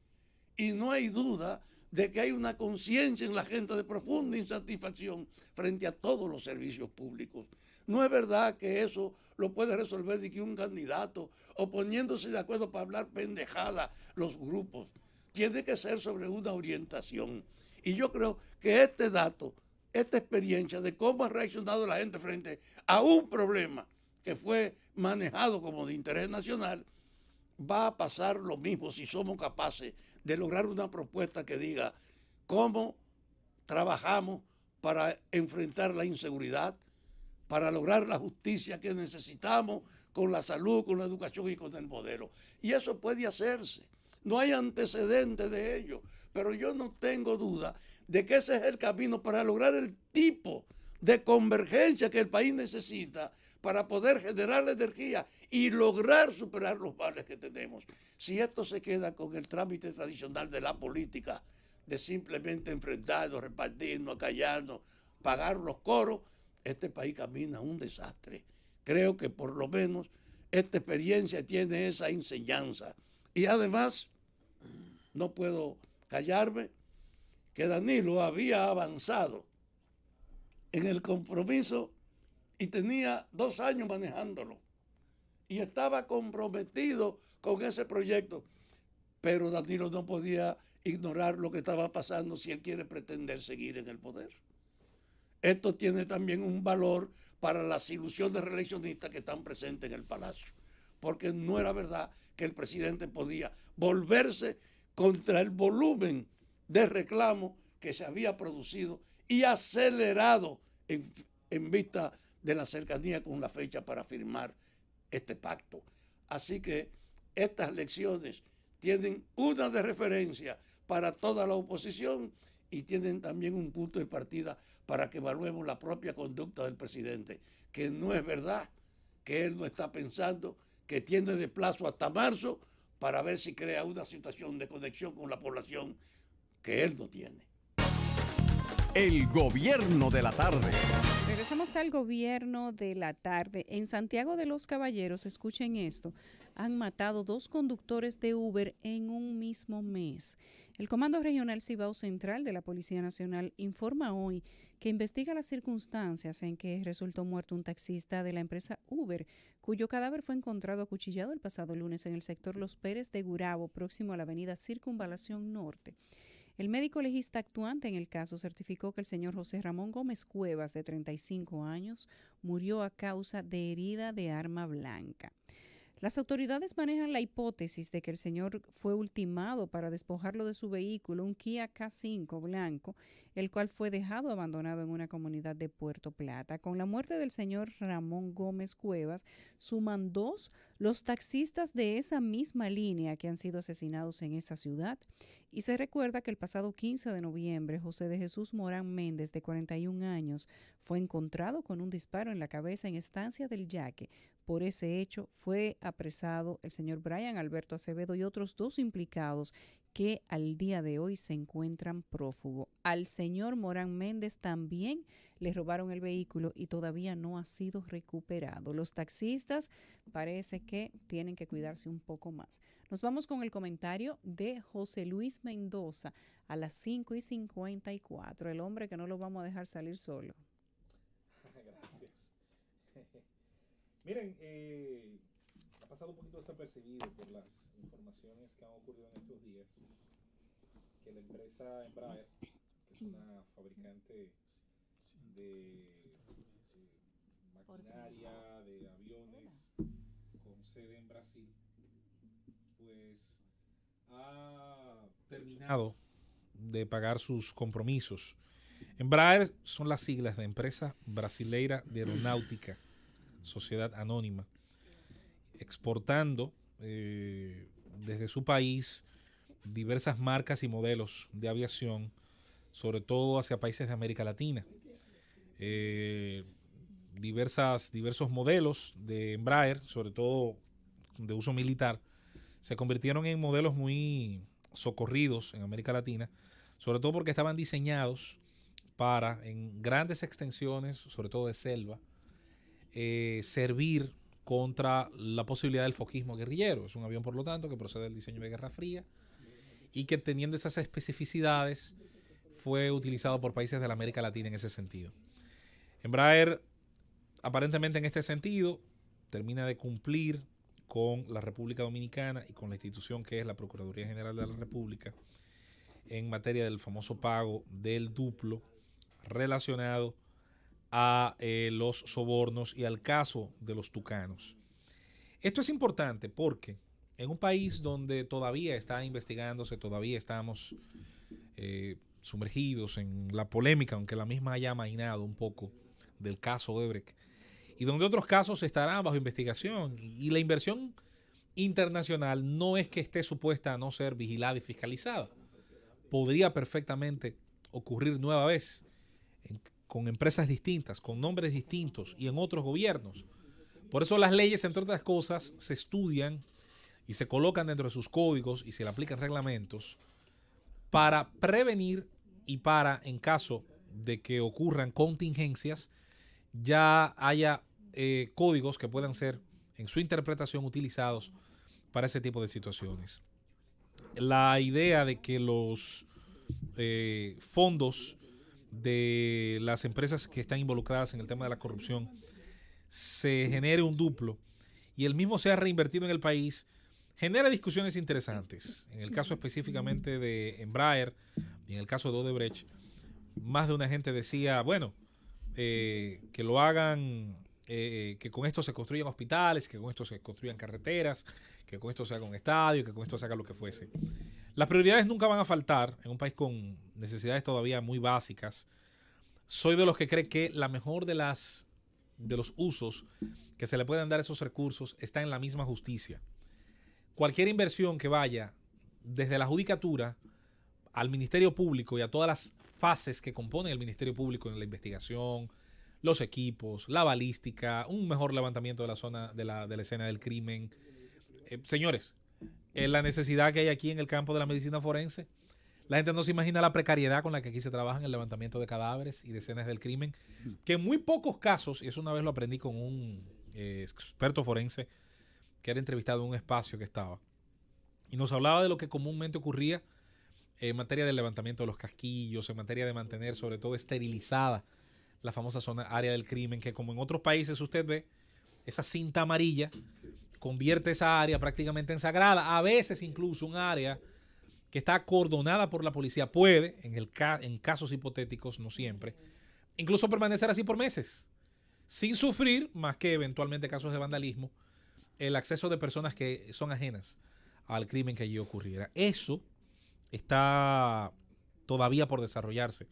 Y no hay duda de que hay una conciencia en la gente de profunda insatisfacción frente a todos los servicios públicos. No es verdad que eso lo puede resolver de que un candidato o poniéndose de acuerdo para hablar pendejada los grupos. Tiene que ser sobre una orientación. Y yo creo que este dato, esta experiencia de cómo ha reaccionado la gente frente a un problema que fue manejado como de interés nacional, va a pasar lo mismo si somos capaces de lograr una propuesta que diga cómo trabajamos para enfrentar la inseguridad, para lograr la justicia que necesitamos con la salud, con la educación y con el modelo. Y eso puede hacerse. No hay antecedentes de ello, pero yo no tengo duda de que ese es el camino para lograr el tipo de convergencia que el país necesita para poder generar la energía y lograr superar los males que tenemos. Si esto se queda con el trámite tradicional de la política, de simplemente enfrentarnos, repartirnos, callarnos, pagar los coros, este país camina un desastre. Creo que por lo menos esta experiencia tiene esa enseñanza. Y además, no puedo callarme, que Danilo había avanzado en el compromiso y tenía 2 años manejándolo. Y estaba comprometido con ese proyecto. Pero Danilo no podía ignorar lo que estaba pasando si él quiere pretender seguir en el poder. Esto tiene también un valor para las ilusiones reeleccionistas que están presentes en el Palacio, porque no era verdad que el presidente podía volverse contra el volumen de reclamo que se había producido y acelerado en vista de la cercanía con la fecha para firmar este pacto. Así que estas lecciones tienen una de referencia para toda la oposición y tienen también un punto de partida para que evaluemos la propia conducta del presidente, que no es verdad que él no está pensando que tiene de plazo hasta marzo para ver si crea una situación de conexión con la población que él no tiene. El gobierno de la tarde. Regresamos al gobierno de la tarde. En Santiago de los Caballeros, escuchen esto, han matado 2 conductores de Uber en un mismo mes. El Comando Regional Cibao Central de la Policía Nacional informa hoy que investiga las circunstancias en que resultó muerto un taxista de la empresa Uber, cuyo cadáver fue encontrado acuchillado el pasado lunes en el sector Los Pérez de Gurabo, próximo a la avenida Circunvalación Norte. El médico legista actuante en el caso certificó que el señor José Ramón Gómez Cuevas, de 35 años, murió a causa de herida de arma blanca. Las autoridades manejan la hipótesis de que el señor fue ultimado para despojarlo de su vehículo, un Kia K5 blanco, el cual fue dejado abandonado en una comunidad de Puerto Plata. Con la muerte del señor Ramón Gómez Cuevas, suman 2 los taxistas de esa misma línea que han sido asesinados en esa ciudad Y se recuerda que el pasado 15 de noviembre, José de Jesús Morán Méndez, de 41 años, fue encontrado con un disparo en la cabeza en Estancia del Yaque. Por ese hecho fue apresado el señor Brian Alberto Acevedo y otros 2 implicados que al día de hoy se encuentran prófugos. Al señor Morán Méndez también le robaron el vehículo y todavía no ha sido recuperado. Los taxistas parece que tienen que cuidarse un poco más. Nos vamos con el comentario de José Luis Mendoza a las 5:54. El hombre que no lo vamos a dejar salir solo. Gracias. Miren, ha pasado un poquito desapercibido por las informaciones que han ocurrido en estos días, que la empresa Embraer, que es una fabricante de maquinaria, de aviones, con sede en Brasil, pues ha terminado de pagar sus compromisos. Embraer son las siglas de Empresa Brasileira de Aeronáutica, Sociedad Anónima, exportando desde su país diversas marcas y modelos de aviación, sobre todo hacia países de América Latina. Diversos modelos de Embraer, sobre todo de uso militar, se convirtieron en modelos muy socorridos en América Latina, sobre todo porque estaban diseñados para, en grandes extensiones, sobre todo de selva, servir contra la posibilidad del foquismo guerrillero. Es un avión, por lo tanto, que procede del diseño de Guerra Fría y que, teniendo esas especificidades, fue utilizado por países de la América Latina en ese sentido. Embraer, aparentemente en este sentido, termina de cumplir con la República Dominicana y con la institución que es la Procuraduría General de la República en materia del famoso pago del duplo relacionado a los sobornos y al caso de los tucanos. Esto es importante porque en un país donde todavía está investigándose, todavía estamos sumergidos en la polémica, aunque la misma haya amainado un poco del caso Odebrecht, y donde otros casos estarán bajo investigación, y la inversión internacional no es que esté supuesta a no ser vigilada y fiscalizada. Podría perfectamente ocurrir nueva vez con empresas distintas, con nombres distintos y en otros gobiernos. Por eso las leyes, entre otras cosas, se estudian y se colocan dentro de sus códigos y se le aplican reglamentos para prevenir y para, en caso de que ocurran contingencias, ya haya códigos que puedan ser, en su interpretación, utilizados para ese tipo de situaciones. La idea de que los fondos de las empresas que están involucradas en el tema de la corrupción se genere un duplo y el mismo sea reinvertido en el país, genera discusiones interesantes. En el caso específicamente de Embraer y en el caso de Odebrecht, más de una gente decía, bueno, que lo hagan, que con esto se construyan hospitales, que con esto se construyan carreteras, que con esto se haga un estadio, que con esto se haga lo que fuese. Las prioridades nunca van a faltar en un país con necesidades todavía muy básicas. Soy de los que cree que la mejor de los usos que se le pueden dar a esos recursos está en la misma justicia. Cualquier inversión que vaya desde la judicatura al Ministerio Público y a todas las fases que componen el Ministerio Público en la investigación, los equipos, la balística, un mejor levantamiento de la zona de la escena del crimen. Señores, la necesidad que hay aquí en el campo de la medicina forense, la gente no se imagina la precariedad con la que aquí se trabaja en el levantamiento de cadáveres y de escenas del crimen, que en muy pocos casos, y eso una vez lo aprendí con un experto forense que era entrevistado en un espacio que estaba, y nos hablaba de lo que comúnmente ocurría en materia del levantamiento de los casquillos, en materia de mantener sobre todo esterilizada la famosa zona área del crimen, que como en otros países usted ve, esa cinta amarilla convierte esa área prácticamente en sagrada. A veces incluso un área que está acordonada por la policía puede, en casos hipotéticos, no siempre, incluso permanecer así por meses, sin sufrir, más que eventualmente casos de vandalismo, el acceso de personas que son ajenas al crimen que allí ocurriera. Eso está todavía por desarrollarse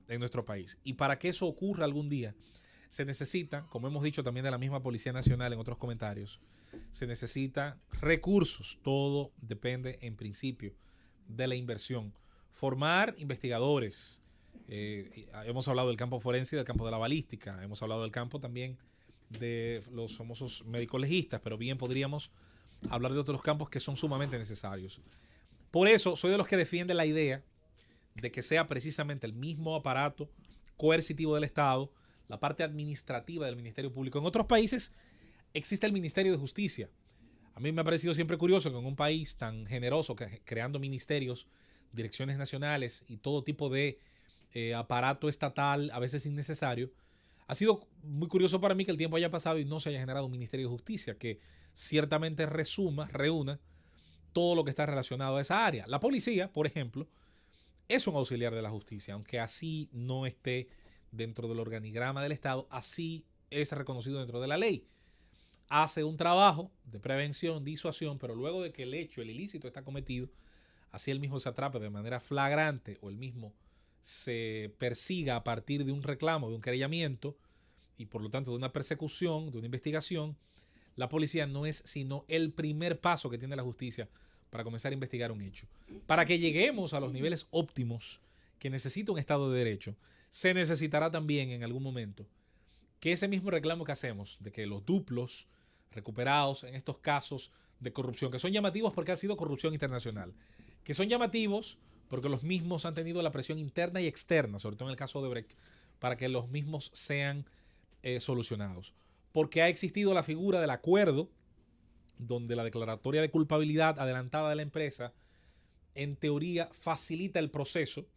en nuestro país. Y para que eso ocurra algún día, se necesita, como hemos dicho también de la misma Policía Nacional en otros comentarios, se necesita recursos. Todo depende en principio de la inversión. Formar investigadores. Hemos hablado del campo forense y del campo de la balística. Hemos hablado del campo también de los famosos médicos legistas, pero bien podríamos hablar de otros campos que son sumamente necesarios. Por eso soy de los que defienden la idea de que sea precisamente el mismo aparato coercitivo del Estado, la parte administrativa del Ministerio Público. En otros países existe el Ministerio de Justicia. A mí me ha parecido siempre curioso que en un país tan generoso, creando ministerios, direcciones nacionales y todo tipo de aparato estatal, a veces innecesario, ha sido muy curioso para mí que el tiempo haya pasado y no se haya generado un Ministerio de Justicia que ciertamente reúna todo lo que está relacionado a esa área. La policía, por ejemplo, es un auxiliar de la justicia, aunque así no esté dentro del organigrama del Estado, así es reconocido dentro de la ley. Hace un trabajo de prevención, disuasión, pero luego de que el hecho, el ilícito está cometido, así el mismo se atrape de manera flagrante o el mismo se persiga a partir de un reclamo, de un querellamiento y por lo tanto de una persecución, de una investigación, la policía no es sino el primer paso que tiene la justicia para comenzar a investigar un hecho. Para que lleguemos a los niveles óptimos que necesita un Estado de Derecho, se necesitará también en algún momento que ese mismo reclamo que hacemos de que los duplos recuperados en estos casos de corrupción, que son llamativos porque ha sido corrupción internacional, que son llamativos porque los mismos han tenido la presión interna y externa, sobre todo en el caso de Brecht, para que los mismos sean solucionados. Porque ha existido la figura del acuerdo, donde la declaratoria de culpabilidad adelantada de la empresa, en teoría, facilita el proceso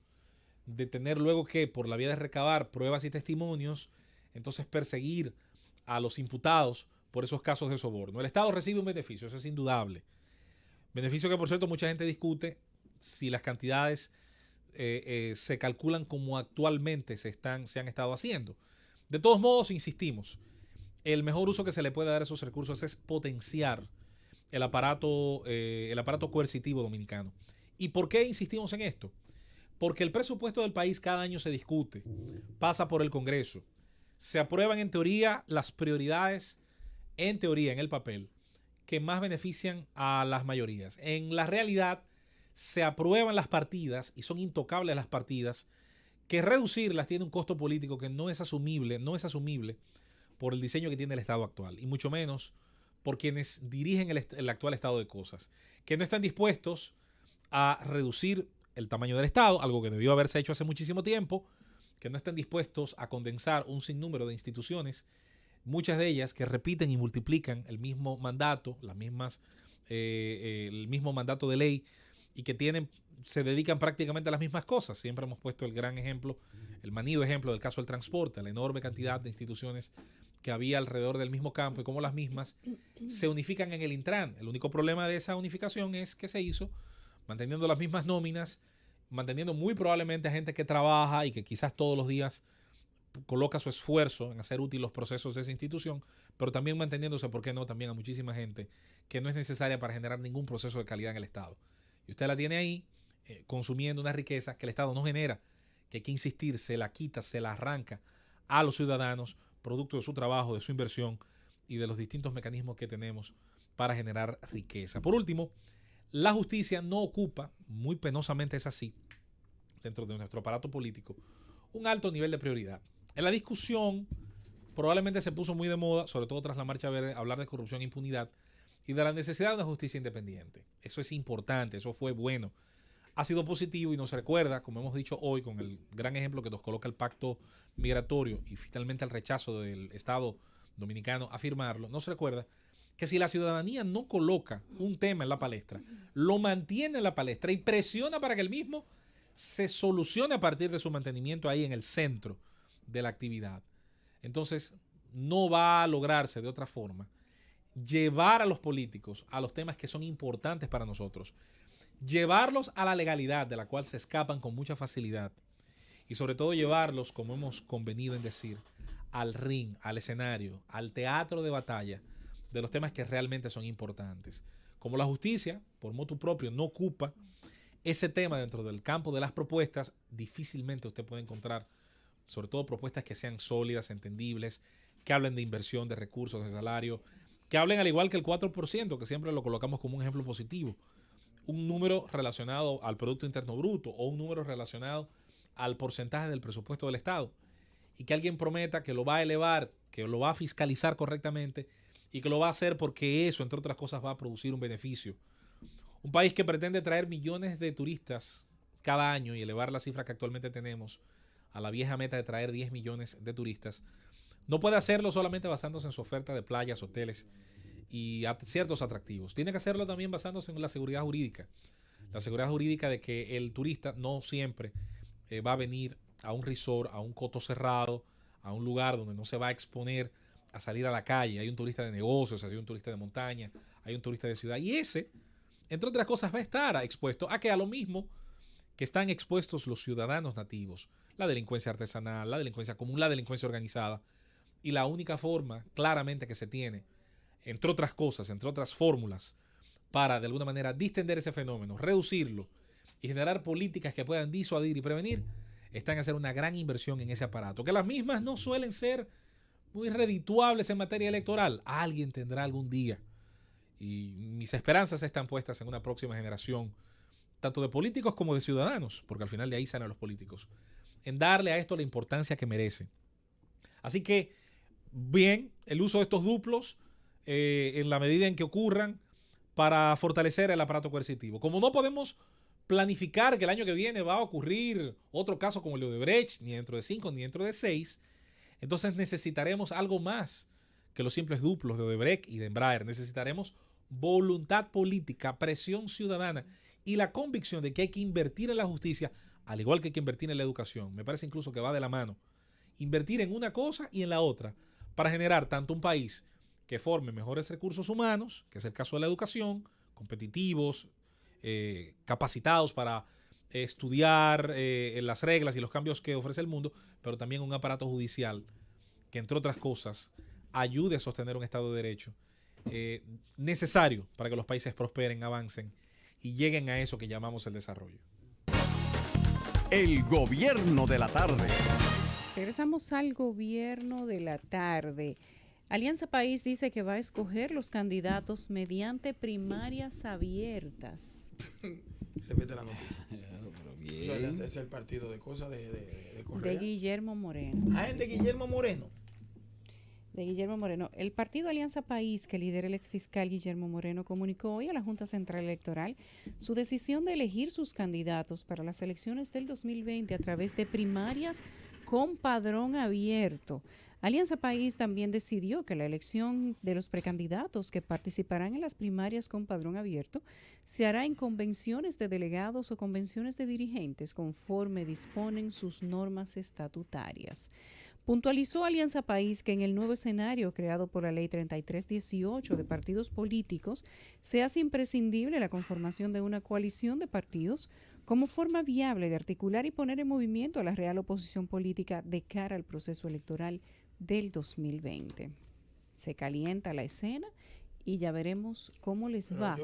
de tener luego que, por la vía de recabar pruebas y testimonios, entonces perseguir a los imputados por esos casos de soborno. El Estado recibe un beneficio, eso es indudable. Beneficio que, por cierto, mucha gente discute si las cantidades se calculan como actualmente se han estado haciendo. De todos modos, insistimos, el mejor uso que se le puede dar a esos recursos es potenciar el aparato coercitivo dominicano. ¿Y por qué insistimos en esto? Porque el presupuesto del país cada año se discute, pasa por el Congreso, se aprueban en teoría las prioridades, en teoría, en el papel, que más benefician a las mayorías. En la realidad, se aprueban las partidas y son intocables las partidas, que reducirlas tiene un costo político que no es asumible por el diseño que tiene el Estado actual, y mucho menos por quienes dirigen el actual estado de cosas, que no están dispuestos a reducir el tamaño del Estado, algo que debió haberse hecho hace muchísimo tiempo, que no están dispuestos a condensar un sinnúmero de instituciones, muchas de ellas que repiten y multiplican el mismo mandato, el mismo mandato de ley, y que se dedican prácticamente a las mismas cosas. Siempre hemos puesto el gran ejemplo, el manido ejemplo del caso del transporte, la enorme cantidad de instituciones que había alrededor del mismo campo y cómo las mismas se unifican en el Intran. El único problema de esa unificación es que se hizo manteniendo las mismas nóminas, manteniendo muy probablemente a gente que trabaja y que quizás todos los días coloca su esfuerzo en hacer útil los procesos de esa institución, pero también manteniéndose, ¿por qué no?, también a muchísima gente que no es necesaria para generar ningún proceso de calidad en el Estado. Y usted la tiene ahí consumiendo una riqueza que el Estado no genera, que hay que insistir, se la quita, se la arranca a los ciudadanos, producto de su trabajo, de su inversión y de los distintos mecanismos que tenemos para generar riqueza. Por último, la justicia no ocupa, muy penosamente es así, dentro de nuestro aparato político, un alto nivel de prioridad. En la discusión probablemente se puso muy de moda, sobre todo tras la Marcha Verde, hablar de corrupción e impunidad y de la necesidad de una justicia independiente. Eso es importante, eso fue bueno. Ha sido positivo y nos recuerda, como hemos dicho hoy, con el gran ejemplo que nos coloca el pacto migratorio y finalmente el rechazo del Estado dominicano a firmarlo, nos recuerda que si la ciudadanía no coloca un tema en la palestra, lo mantiene en la palestra y presiona para que el mismo se solucione a partir de su mantenimiento ahí en el centro de la actividad, entonces no va a lograrse de otra forma llevar a los políticos a los temas que son importantes para nosotros, llevarlos a la legalidad de la cual se escapan con mucha facilidad y sobre todo llevarlos, como hemos convenido en decir, al ring, al escenario, al teatro de batalla de los temas que realmente son importantes. Como la justicia, por motu propio, no ocupa ese tema dentro del campo de las propuestas, difícilmente usted puede encontrar, sobre todo propuestas que sean sólidas, entendibles, que hablen de inversión, de recursos, de salario, que hablen al igual que el 4%, que siempre lo colocamos como un ejemplo positivo. un número relacionado al Producto Interno Bruto o un número relacionado al porcentaje del presupuesto del Estado, y que alguien prometa que lo va a elevar, que lo va a fiscalizar correctamente y que lo va a hacer porque eso, entre otras cosas, va a producir un beneficio. Un país que pretende traer millones de turistas cada año y elevar la cifra que actualmente tenemos a la vieja meta de traer 10 millones de turistas, no puede hacerlo solamente basándose en su oferta de playas, hoteles y ciertos atractivos. Tiene que hacerlo también basándose en la seguridad jurídica. La seguridad jurídica de que el turista no siempre va a venir a un resort, a un coto cerrado, a un lugar donde no se va a exponer a salir a la calle. Hay un turista de negocios, hay un turista de montaña, hay un turista de ciudad. Y ese, entre otras cosas, va a estar expuesto a que a lo mismo que están expuestos los ciudadanos nativos, la delincuencia artesanal, la delincuencia común, la delincuencia organizada. Y la única forma claramente que se tiene, entre otras cosas, entre otras fórmulas, para de alguna manera distender ese fenómeno, reducirlo y generar políticas que puedan disuadir y prevenir, está en hacer una gran inversión en ese aparato, que las mismas no suelen ser muy redituables en materia electoral. Alguien tendrá algún día, y mis esperanzas están puestas en una próxima generación, tanto de políticos como de ciudadanos, porque al final de ahí salen los políticos, en darle a esto la importancia que merece. Así que, bien, el uso de estos duplos en la medida en que ocurran para fortalecer el aparato coercitivo. Como no podemos planificar que el año que viene va a ocurrir otro caso como el de Odebrecht, ni dentro de 5 ni dentro de 6, entonces necesitaremos algo más que los simples duplos de Odebrecht y de Embraer. Necesitaremos voluntad política, presión ciudadana y la convicción de que hay que invertir en la justicia, al igual que hay que invertir en la educación. Me parece incluso que va de la mano. Invertir en una cosa y en la otra para generar tanto un país que forme mejores recursos humanos, que es el caso de la educación, competitivos, capacitados para estudiar las reglas y los cambios que ofrece el mundo, pero también un aparato judicial que, entre otras cosas, ayude a sostener un Estado de Derecho necesario para que los países prosperen, avancen y lleguen a eso que llamamos el desarrollo. El gobierno de la tarde. Regresamos al gobierno de la tarde. Alianza País dice que va a escoger los candidatos mediante primarias abiertas. Repite la noticia. Alianza es el partido de cosas de Correa. De Guillermo Moreno. Ah, es de Guillermo Moreno. De Guillermo Moreno. El partido Alianza País, que lidera el exfiscal Guillermo Moreno, comunicó hoy a la Junta Central Electoral su decisión de elegir sus candidatos para las elecciones del 2020 a través de primarias con padrón abierto. Alianza País también decidió que la elección de los precandidatos que participarán en las primarias con padrón abierto se hará en convenciones de delegados o convenciones de dirigentes conforme disponen sus normas estatutarias. Puntualizó Alianza País que en el nuevo escenario creado por la Ley 3318 de partidos políticos se hace imprescindible la conformación de una coalición de partidos como forma viable de articular y poner en movimiento a la real oposición política de cara al proceso electoral del 2020. Se calienta la escena y ya veremos cómo les va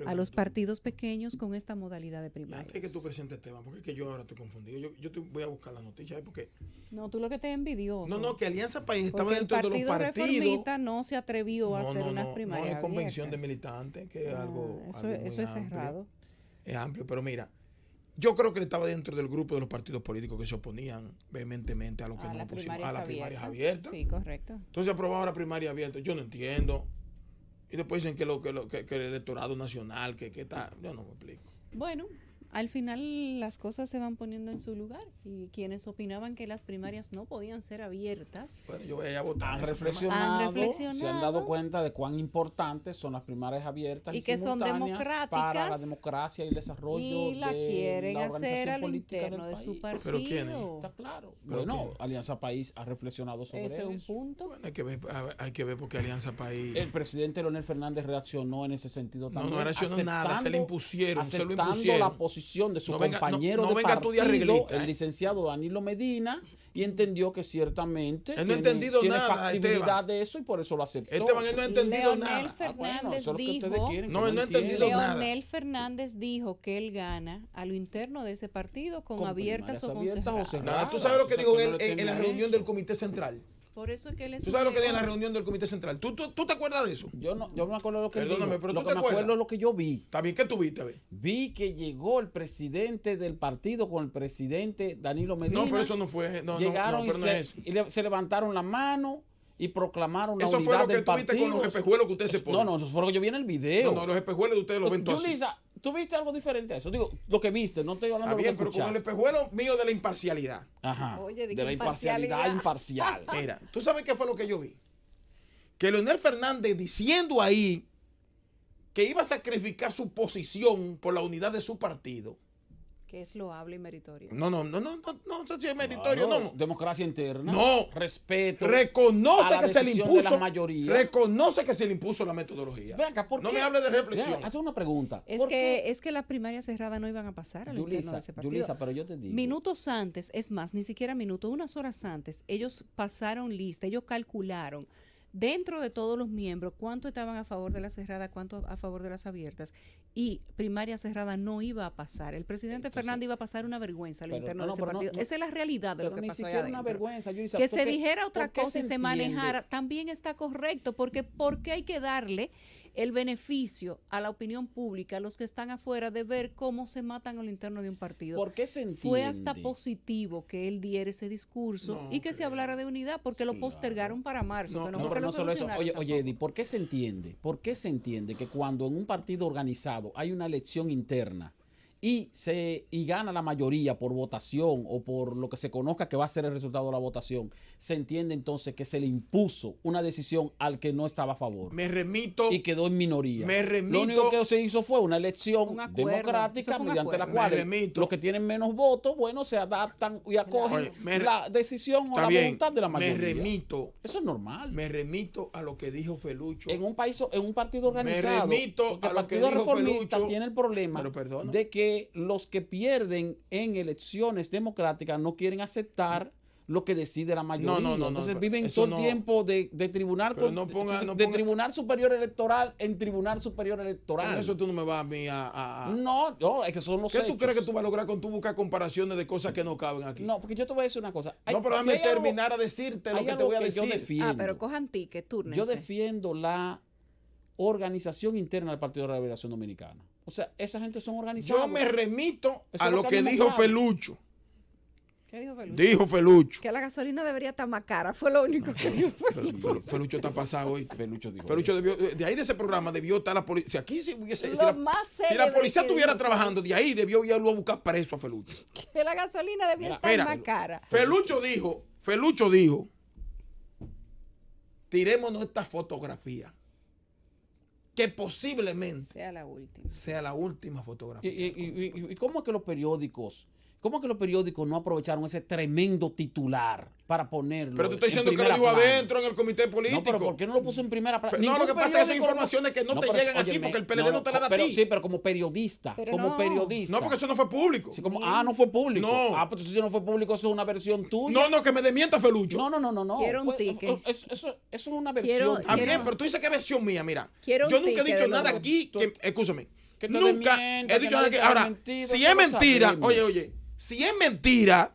a los partidos pequeños con esta modalidad de primarias. Antes que tú presentes el tema, porque es que yo ahora estoy confundido. Yo voy a buscar la noticia, porque no, tú lo que te envidioso. No, que Alianza País estaba dentro de los partidos. El Partido Reformista no se atrevió a hacer unas primarias. No es convención de militantes, que es algo eso es cerrado. Es amplio, pero mira, yo creo que él estaba dentro del grupo de los partidos políticos que se oponían vehementemente a lo que no pusimos, a las primarias abiertas. Sí, correcto. Entonces aprobaba la primaria abierta. Yo no entiendo. Y después dicen que el electorado nacional, que está. Yo no me explico. Bueno, al final las cosas se van poniendo en su lugar y quienes opinaban que las primarias no podían ser abiertas. Bueno, yo voy a votar. Han reflexionado, se han dado cuenta de cuán importantes son las primarias abiertas y que son democráticas para la democracia y el desarrollo y la quieren la hacer al interno de país. su partido. ¿Pero quién es? Está claro. Bueno, Alianza País ha reflexionado sobre eso. Ese es un punto. Bueno, hay que ver porque Alianza País. El presidente Leonel Fernández reaccionó en ese sentido también. No reaccionó nada, se le impusieron, la posición de su compañero de partido, el licenciado Danilo Medina, y entendió que ciertamente él no ha entendido tiene nada, factibilidad Esteban. de eso y por eso lo aceptó. Esteban, él no ha entendido Leonel nada. Fernández Fernández dijo que él gana a lo interno de ese partido con abiertas o con cerradas. ¿Tú sabes lo que dijo él en la reunión del Comité Central? Por eso es que él es ¿Tú sabes lo que dijo en la reunión del Comité Central? ¿Tú te acuerdas de eso? Yo no me acuerdo de lo que él Perdóname, dijo. pero Lo ¿tú que te me acuerdas? acuerdo es lo que yo vi. ¿Está bien? ¿Qué tú viste? Ve? Vi que llegó el presidente del partido con el presidente Danilo Medina. No, pero eso no fue. Llegaron pero y, no es eso. se levantaron la mano y proclamaron la Eso unidad fue lo que del tú viste con los partido. espejuelos que usted se pone. No, eso fue lo que yo vi en el video. No, los espejuelos de ustedes los ven todos así. Yulisa, ¿tú viste algo diferente a eso? Digo, lo que viste, no estoy hablando Está de bien, lo que pero con el escuchaste. espejuelo mío de la imparcialidad. Ajá. Oye, de la imparcialidad imparcial. Mira, ¿tú sabes qué fue lo que yo vi? Que Leonel Fernández diciendo ahí que iba a sacrificar su posición por la unidad de su partido. Que es loable y meritorio. No sé si es meritorio, Claro, no. Democracia interna. No. Respeto. a Reconoce la que se le decisión de la impuso. mayoría. Reconoce que se le impuso la metodología. Ven acá, ¿por No qué? me hable de reflexión. Ven, hazte una pregunta. Es ¿Por que, qué? es que las primarias cerradas no iban a pasar al interno de ese partido. Yulisa, pero yo te digo. Minutos antes, es más, ni siquiera minutos, unas horas antes, ellos pasaron lista, ellos calcularon dentro de todos los miembros cuánto estaban a favor de la cerrada, cuánto a favor de las abiertas, y primaria cerrada no iba a pasar. El presidente Fernández iba a pasar una vergüenza al Pero interno no, de ese pero no, partido. no, Esa es la realidad de lo pero que ni pasó allá siquiera una adentro. vergüenza, Yulisa. Que porque- se dijera otra ¿por qué cosa y se entiende? manejara también está correcto, porque hay que darle el beneficio a la opinión pública, a los que están afuera, de ver cómo se matan al interno de un partido. ¿Por qué se entiende? Fue hasta positivo que él diera ese discurso No y que se hablara de unidad, porque lo postergaron para marzo, que no, No, fue que pero lo no solo eso. solucionaron Oye, tampoco. Eddie, ¿por qué se entiende? ¿Por qué se entiende que cuando en un partido organizado hay una elección interna y gana la mayoría por votación o por lo que se conozca que va a ser el resultado de la votación, se entiende entonces que se le impuso una decisión al que no estaba a favor Me remito. y quedó en minoría? Me remito- Lo único que se hizo fue una elección Un acuerdo. Eso democrática fue un mediante la acuerdo. cual Me remito. los que tienen menos votos, bueno, se adaptan y acogen Oye, la decisión o Está la bien. voluntad de la Me mayoría. remito. Eso es normal. Me remito a lo que dijo Felucho. En un partido organizado, remito porque a el lo que Partido dijo Reformista Felucho, tiene el problema pero perdona. de que los que pierden en elecciones democráticas no quieren aceptar lo que decide la mayoría. No, Entonces pero viven eso todo el no. tiempo de tribunal Pero no ponga- de tribunal superior electoral en tribunal superior Con electoral. eso tú no me vas a mí a... No, es que son los ¿Qué tú hechos. crees que tú vas a lograr con tu buscar comparaciones de cosas que no caben aquí? No, porque yo te voy a decir una cosa. No, pero si déjame hay algo- terminar a decirte lo hay que te algo voy a que yo decir. defiendo. Pero cojan ticket, túrnense. Yo defiendo la organización interna del Partido de la Liberación Dominicana. O sea, esa gente son organizados. Yo me remito Eso a es lo lo que que habíamos dijo hablado. Felucho. ¿Qué dijo Felucho? Dijo Felucho. Que la gasolina debería estar más cara, fue lo único que dijo. Felucho está pasado hoy. Felucho dijo Felucho eso. debió, de ahí de ese programa debió estar la policía. Si aquí si hubiese, Lo más si la célebre policía que estuviera dijo trabajando, de ahí debió irlo a buscar preso a Felucho. Que la gasolina debía estar mira, más cara. Felucho dijo, tirémonos esta fotografía. Que posiblemente Sea la última. sea la última fotografía. ¿Y cómo es que los periódicos no aprovecharon ese tremendo titular para ponerlo? Pero te estoy en diciendo que lo primera dijo plana? adentro en el comité político. No, pero ¿por qué no lo puso en primera plana? Pero no, lo que pasa es que son informaciones que no te llegan a ti óyeme, porque el PLD no te la da a ti. Sí, pero como periodista. Pero como no. periodista. No, porque eso no fue público. Sí, no fue público. No. Pues si no fue público, eso es una versión tuya. No, que me desmienta Felucho. No. Quiero un Pues, ticket. Eso es una Quiero- versión. Está quiero- bien, pero tú dices que versión mía, mira. Quiero Yo un nunca he ticket dicho de nada los aquí que, escúchame, Que te nunca desmienta, he que dicho nadie nada que, te ha ahora, mentido, si eso es lo mentira, sabemos. oye, si es mentira,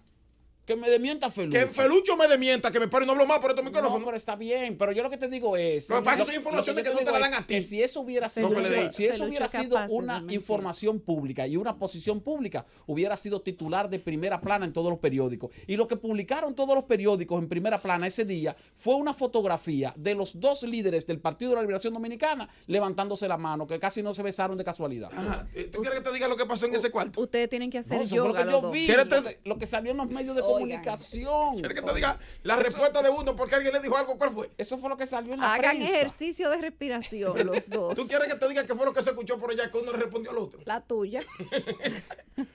Que me desmienta Felucho. que Felucho me desmienta, que me pare y no hablo más por estos No, micrófonos. pero está bien, pero yo lo que te digo es... Lo que pasa es que son informaciones yo que no te digo la dan es a ti. que si eso hubiera sido, Felucho- si eso Felucho hubiera es sido capaz de una desmentir. información pública y una posición pública, hubiera sido titular de primera plana en todos los periódicos. Y lo que publicaron todos los periódicos en primera plana ese día fue una fotografía de los dos líderes del Partido de la Liberación Dominicana levantándose la mano, que casi no se besaron de casualidad. Ajá, ¿tú quieres que te diga lo que pasó en ese cuarto? Ustedes tienen que hacer No, eso fue lo yoga que los yo dos. vi, ¿Quieres lo que salió en los medios de Oigan. comunicación. ¿Quieres que te diga la respuesta de uno porque alguien le dijo algo? ¿Cuál fue? Eso fue lo que salió en la Hagan prensa. ejercicio de respiración los dos. ¿Tú quieres que te diga qué fue lo que se escuchó por allá que uno le respondió al otro? La tuya.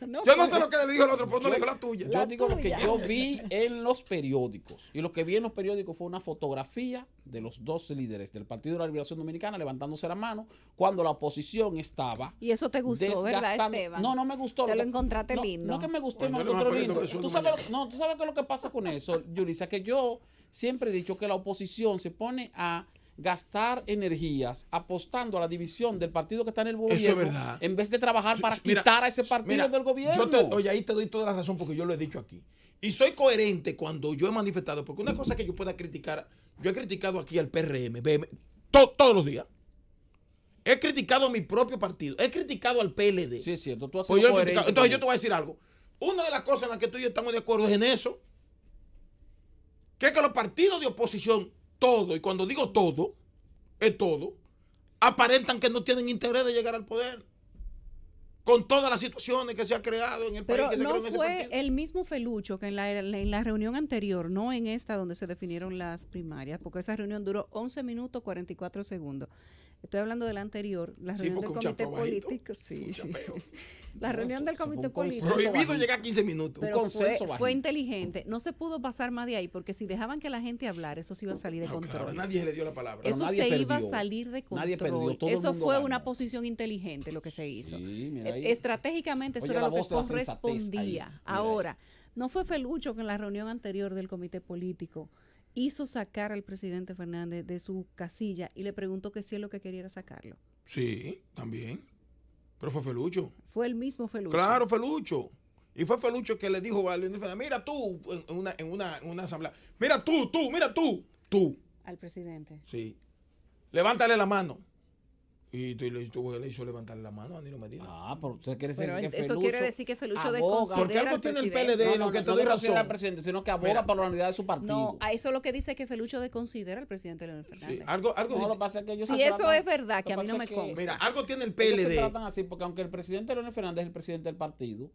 No Yo no fue. sé lo que le dijo el otro, pero uno le dijo la tuya. Yo digo lo que tuya. yo vi en los periódicos. Y lo que vi en los periódicos fue una fotografía de los dos líderes del Partido de la Liberación Dominicana levantándose la mano cuando la oposición estaba Y eso te gustó, ¿verdad, desgastando. Esteban? No me gustó. Te lo que- encontraste no, lindo. No que me gustó, Bueno, no yo le voy a encontré poner lindo. versión ¿Tú de sabes, mañana. ¿tú sabes qué es lo que pasa con eso, Yulisa? Que yo siempre he dicho que la oposición se pone a gastar energías apostando a la división del partido que está en el gobierno Eso es verdad. en vez de trabajar para Mira, quitar a ese partido mira, del gobierno. Oye, ahí te doy toda la razón porque yo lo he dicho aquí. Y soy coherente cuando yo he manifestado, porque una cosa que yo pueda criticar, yo he criticado aquí al PRM, todos los días. He criticado a mi propio partido, he criticado al PLD. Sí, es cierto. Tú has Pues sido yo lo he coherente criticado. Entonces con yo te voy a decir algo. Una de las cosas en las que tú y yo estamos de acuerdo es en eso. Que es que los partidos de oposición, todo, y cuando digo todo, es todo, aparentan que no tienen interés de llegar al poder. Con todas las situaciones que se ha creado en el país. Pero Que se no creó en ese fue partido. el mismo Felucho que en la reunión anterior, no en esta donde se definieron las primarias, porque esa reunión duró 11 minutos 44 segundos. Estoy hablando de la anterior, la Sí, reunión del porque un comité chapeo bajito, político. Sí. un chapeo. La reunión del eso fue comité un consenso político. Prohibido bajito. llegar a 15 minutos. Pero consenso fue bajito. inteligente. No se pudo pasar más de ahí, porque si dejaban que la gente hablara, eso se iba a salir de No, control. claro, nadie le dio la palabra. Pero Eso nadie se iba a perdió. salir de control. Nadie perdió, todo el Eso mundo fue ganó. una posición inteligente lo que se hizo. Sí, mira ahí. Estratégicamente eso Oye, era la lo que voz de la sensatez ahí. correspondía. Mira Ahora, no fue Felucho que en la reunión anterior del comité político hizo sacar al presidente Fernández de su casilla y le preguntó que si es lo que quería era sacarlo. Sí, también. Pero fue Felucho. Fue el mismo Felucho. Claro, Felucho. Y fue Felucho que le dijo a Leonel Fernández, mira tú, en una asamblea, mira tú. Al presidente. Sí. Levántale la mano. Y le hizo levantarle la mano a Danilo Medina. Ah, pero usted quiere Pero decir que eso Felucho quiere decir que Felucho aboga. desconsidera Porque algo al tiene el presidente. PLD, lo que te doy desconsidera razón. al presidente, sino que aboga Mira. para la unidad de su partido. No, a eso lo que dice que Felucho desconsidera al presidente Leonel Fernández. Sí, algo No, lo que pasa es que ellos Si se eso tratan- es verdad, que lo a mí no pasa me es que consta. Mira, algo tiene el ellos se PLD. tratan así, porque aunque el presidente Leonel Fernández es el presidente del partido,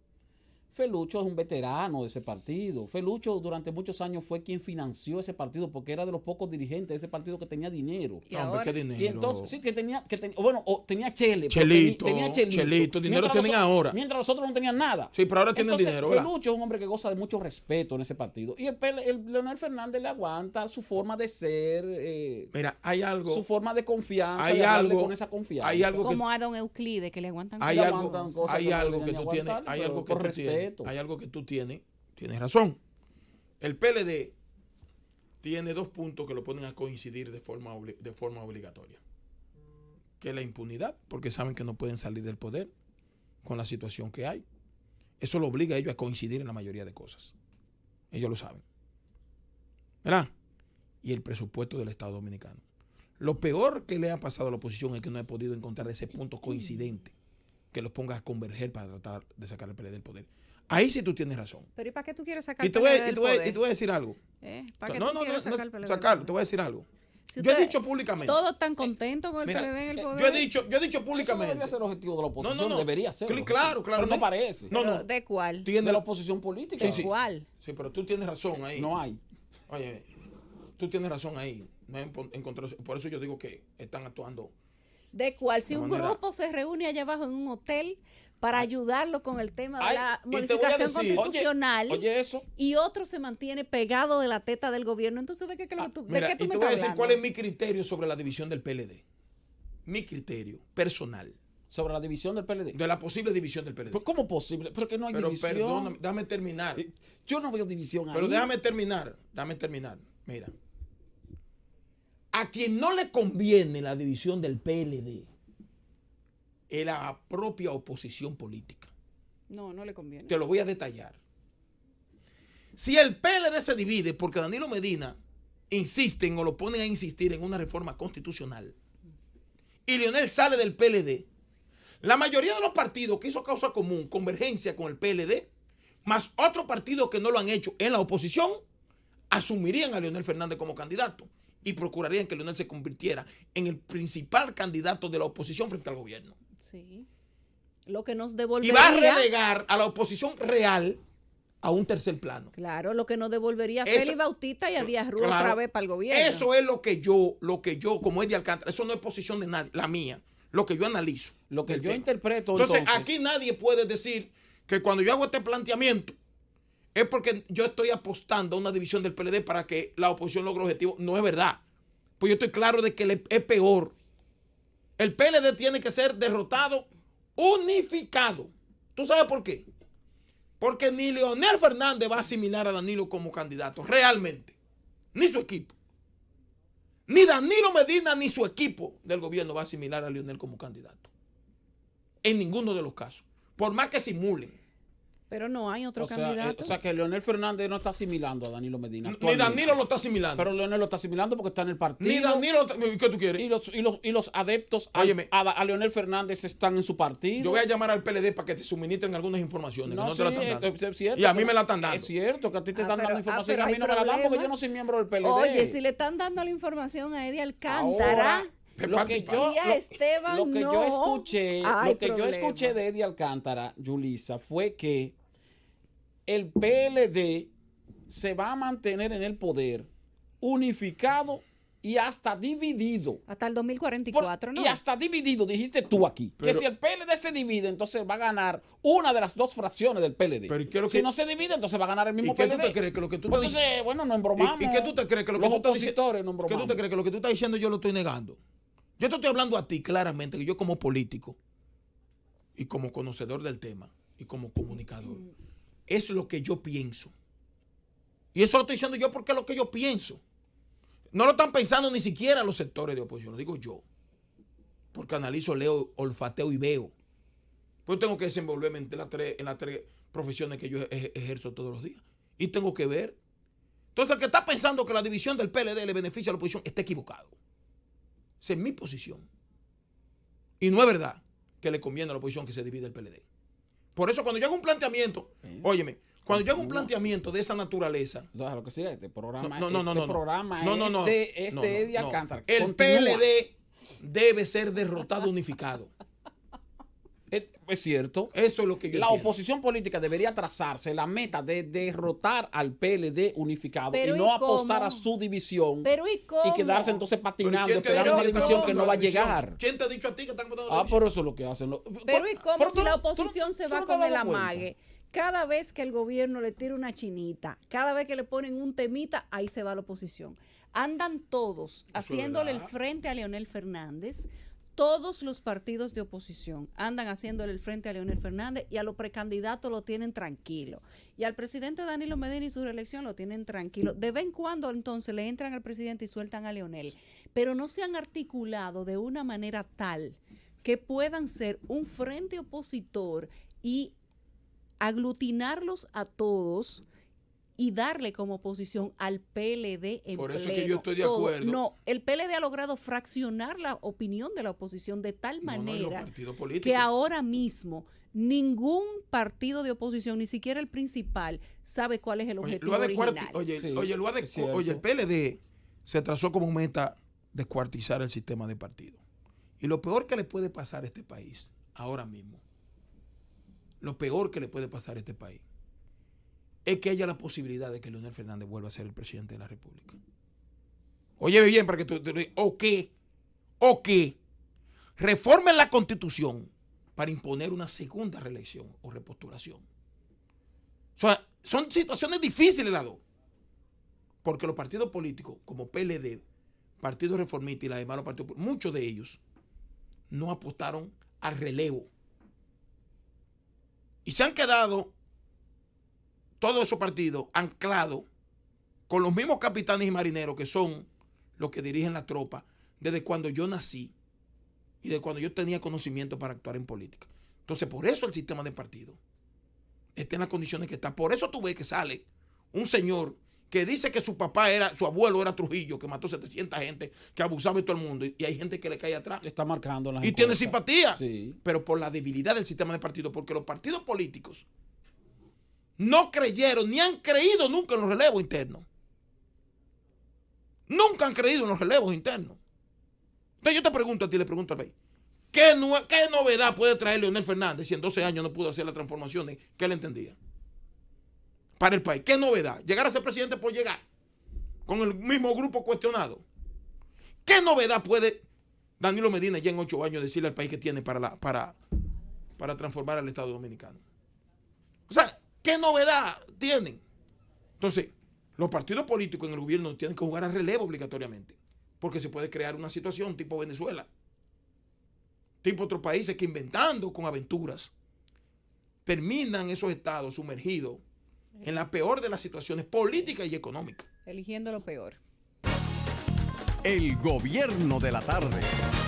Felucho es un veterano de ese partido. Felucho durante muchos años fue quien financió ese partido porque era de los pocos dirigentes de ese partido que tenía dinero. Y No, hombre, ahora- qué dinero. Y entonces, sí, que tenía tenía Chele. pero Chelito, tenía Chelito, dinero Mientras tienen ahora. Mientras los otros no tenían nada. Sí, pero ahora tienen Entonces, dinero, ¿verdad? Felucho es un hombre que goza de mucho respeto en ese partido. Y el Leonel Fernández le aguanta su forma de ser, Mira, hay algo. su forma de confianza, Hay de hablarle algo- con esa confianza. hay algo que- Como a don Euclides, que le aguantan Hay cosas. algo, aguantan cosas hay que no algo deberían que ni tú tienes, aguantar, hay pero algo que por tú tienes, respeto. hay algo que tú tienes razón. El PLD tiene dos puntos que lo ponen a coincidir de forma obligatoria. Que es la impunidad, porque saben que no pueden salir del poder con la situación que hay. Eso lo obliga a ellos a coincidir en la mayoría de cosas. Ellos lo saben. ¿Verdad? Y el presupuesto del Estado Dominicano. Lo peor que le ha pasado a la oposición es que no he podido encontrar ese punto coincidente que los ponga a converger para tratar de sacar al PLD del poder. Ahí sí tú tienes razón. Pero ¿y para qué tú quieres sacar Y el te voy, PLD y del te voy- poder? y te voy a decir algo. ¿Para qué No, tú quieres sacar el PLD del sacarlo, poder? te voy a decir algo. Si Yo he ustedes- dicho públicamente. Todos están contentos con el Mira, PLD en el poder. Yo he dicho Eso públicamente. debería ser objetivo de la oposición. No, no. Debería ser. Claro, claro, Pero no no. parece. No, Pero, no. ¿de cuál? Tiene De la oposición política. Sí, sí. ¿Cuál? Sí, pero tú tienes razón ahí. No hay. Oye, tú tienes razón ahí. No he encontrado- por eso yo digo que están actuando. ¿De cuál? Si De un manera- grupo se reúne allá abajo en un hotel para ayudarlo con el tema de Ay, la y te voy a modificación decir- constitucional Oye, eso. y otro se mantiene pegado de la teta del gobierno, entonces ¿de qué, de Mira, qué tú y me te voy a estás decir hablando? cuál es mi criterio sobre la división del PLD. Mi criterio personal. Sobre la división del PLD. De la posible división del PLD. Pero ¿cómo posible? Pero que no hay Pero división. perdóname, déjame terminar. Yo no veo división ahí. Pero déjame terminar. Mira. A quien no le conviene la división del PLD es la propia oposición política. No, no le conviene. Te lo voy a detallar. Si el PLD se divide porque Danilo Medina insisten o lo ponen a insistir en una reforma constitucional y Leonel sale del PLD, la mayoría de los partidos que hizo causa común, convergencia con el PLD, más otros partidos que no lo han hecho en la oposición, asumirían a Leonel Fernández como candidato y procurarían que Leonel se convirtiera en el principal candidato de la oposición frente al gobierno. Sí. Lo que nos Y devolvería... va a relegar a la oposición real a un tercer plano. Claro, lo que nos devolvería a Eso- Félix Bautista y a Díaz Rúa Claro. otra vez para el gobierno. Eso es lo que yo, como es de Alcántara, eso no es posición de nadie, la mía, lo que yo analizo. Lo que del yo tema. interpreto Entonces, entonces, aquí nadie puede decir que cuando yo hago este planteamiento es porque yo estoy apostando a una división del PLD para que la oposición logre objetivos. No es verdad. Pues yo estoy claro de que es peor. El PLD tiene que ser derrotado, unificado. ¿Tú sabes por qué? Porque ni Leonel Fernández va a asimilar a Danilo como candidato, realmente. Ni su equipo. Ni Danilo Medina ni su equipo del gobierno va a asimilar a Leonel como candidato. En ninguno de los casos. Por más que simulen. Pero no hay otro O sea, candidato. o sea, que Leonel Fernández no está asimilando a Danilo Medina. Ni actualmente. Danilo lo está asimilando. Pero Leonel lo está asimilando porque está en el partido. Ni Danilo lo está... ¿Qué tú quieres? Y los adeptos Óyeme. a Leonel Fernández están en su partido. Yo voy a llamar al PLD para que te suministren algunas informaciones. No, que no sí, te la están dando. es cierto, Y a mí pero me la están dando. Es cierto que a ti te están pero- dando información y pero a mí hay no me la dan porque problema. yo no soy miembro del PLD. Oye, si le están dando la información a Eddie Alcántara, Ahora, De lo parte que y yo, parte. Y a Esteban lo que yo no. escuché, Hay lo que yo problema. escuché de Eddie Alcántara, Yulisa, fue que el PLD se va a mantener en el poder unificado y hasta dividido. hasta el 2044, ¿no? Y hasta dividido, dijiste tú aquí. Que Pero- si el PLD se divide, entonces va a ganar una de las dos fracciones del PLD. Pero ¿y qué es lo si que- no se divide, entonces va a ganar el mismo ¿Y qué PLD. tú te crees? Que lo que tú Pues estás entonces, bueno, no embromamos. ¿Y qué tú te crees? Que lo que los tú estás diciendo... opositores no ¿Qué embromamos. tú te crees? Que lo que tú estás diciendo yo lo estoy negando. Yo te estoy hablando a ti claramente, que yo como político y como conocedor del tema y como comunicador, eso es lo que yo pienso. Y eso lo estoy diciendo yo porque es lo que yo pienso. No lo están pensando ni siquiera los sectores de oposición, lo digo yo. Porque analizo, leo, olfateo y veo. Pues tengo que desenvolverme en las tres profesiones que yo ejerzo todos los días. Y tengo que ver. Entonces, el que está pensando que la división del PLD le beneficia a la oposición está equivocado. Esa es mi posición. Y no es verdad que le conviene a la oposición que se divida el PLD. Por eso, cuando yo hago un planteamiento, óyeme, cuando yo hago un planteamiento de esa naturaleza, No, lo que siga, este programa, programa es de Eddie Alcántara. El Continúa. PLD debe ser derrotado, unificado. Es cierto. Eso es lo que yo La entiendo. oposición política debería trazarse la meta de derrotar al PLD unificado Pero y ¿y no apostar cómo? a su división Pero ¿y cómo? y quedarse entonces patinando, ¿Quién te esperando dijo una que división están que no votando va a la división? llegar. ¿Quién te ha dicho a ti que están votando la Ah, división? por eso es lo que hacen. Pero ¿y cómo pero si tú la no- oposición tú se no va te con has el dado cuenta. amague? Cada vez que el gobierno le tira una chinita, cada vez que le ponen un temita, ahí se va la oposición. Andan todos haciéndole el verdad. frente a Leonel Fernández. Todos los partidos de oposición andan haciéndole el frente a Leonel Fernández y a los precandidatos lo tienen tranquilo. Y al presidente Danilo Medina y su reelección lo tienen tranquilo. De vez en cuando entonces le entran al presidente y sueltan a Leonel. Pero no se han articulado de una manera tal que puedan ser un frente opositor y aglutinarlos a todos y darle como oposición al PLD en Por eso pleno. es que yo estoy de Todo. acuerdo. No, el PLD ha logrado fraccionar la opinión de la oposición de tal No, no, y los manera partidos políticos. que ahora mismo ningún partido de oposición, ni siquiera el principal, sabe cuál es el Oye, objetivo lo ha original. Sí, es oye, el PLD se trazó como meta descuartizar el sistema de partido. Y lo peor que le puede pasar a este país, ahora mismo, lo peor que le puede pasar a este país, es que haya la posibilidad de que Leonel Fernández vuelva a ser el presidente de la República. Oye bien, para que tú o que reformen la Constitución para imponer una segunda reelección o repostulación. O sea, son situaciones difíciles las dos. Porque los partidos políticos, como PLD, Partido Reformista y la demás los partidos políticos, muchos de ellos no apostaron al relevo. Y se han quedado todos esos partidos anclados con los mismos capitanes y marineros que son los que dirigen la tropa desde cuando yo nací y de cuando yo tenía conocimiento para actuar en política. Entonces, por eso el sistema de partido está en las condiciones que está. Por eso tú ves que sale un señor que dice que su abuelo era Trujillo, que mató 700 gente, que abusaba de todo el mundo, y hay gente que le cae atrás. Está marcando en las Y tiene encuestas. simpatía, Sí. pero por la debilidad del sistema de partido, porque los partidos políticos no creyeron ni han creído nunca en los relevos internos. Nunca han creído en los relevos internos. Entonces yo te pregunto a ti, le pregunto al país, ¿qué novedad puede traer Leonel Fernández si en 12 años no pudo hacer las transformaciones que él entendía para el país? ¿Qué novedad? ¿Llegar a ser presidente por llegar? Con el mismo grupo cuestionado. ¿Qué novedad puede Danilo Medina ya en 8 años decirle al país que tiene para transformar al Estado Dominicano? O sea, ¿qué novedad tienen? Entonces, los partidos políticos en el gobierno tienen que jugar a relevo obligatoriamente, porque se puede crear una situación tipo Venezuela, tipo otros países que inventando con aventuras terminan esos estados sumergidos en la peor de las situaciones políticas y económicas. Eligiendo lo peor. El gobierno de la tarde.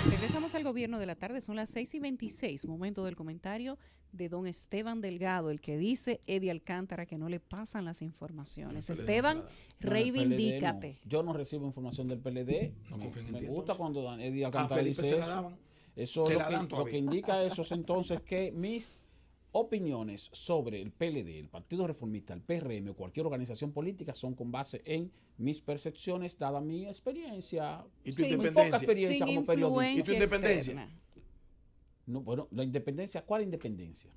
Regresamos al gobierno de la tarde, son las 6:26, momento del comentario de don Esteban Delgado, el que dice Eddie Alcántara que no le pasan las informaciones. Esteban, reivindícate. No. Yo no recibo información del PLD. No confíen en Me ti, gusta entonces. cuando Eddie A Alcántara Felipe dice se la eso. daban. Eso Se lo la dan que todavía. indica eso es entonces que mis opiniones sobre el PLD, el Partido Reformista, el PRM o cualquier organización política son con base en mis percepciones, dada mi experiencia. ¿Y tu Sí, muy poca independencia? experiencia Sin como periodista. influencia ¿Y tu independencia? externa. No, bueno, la independencia, ¿cuál independencia?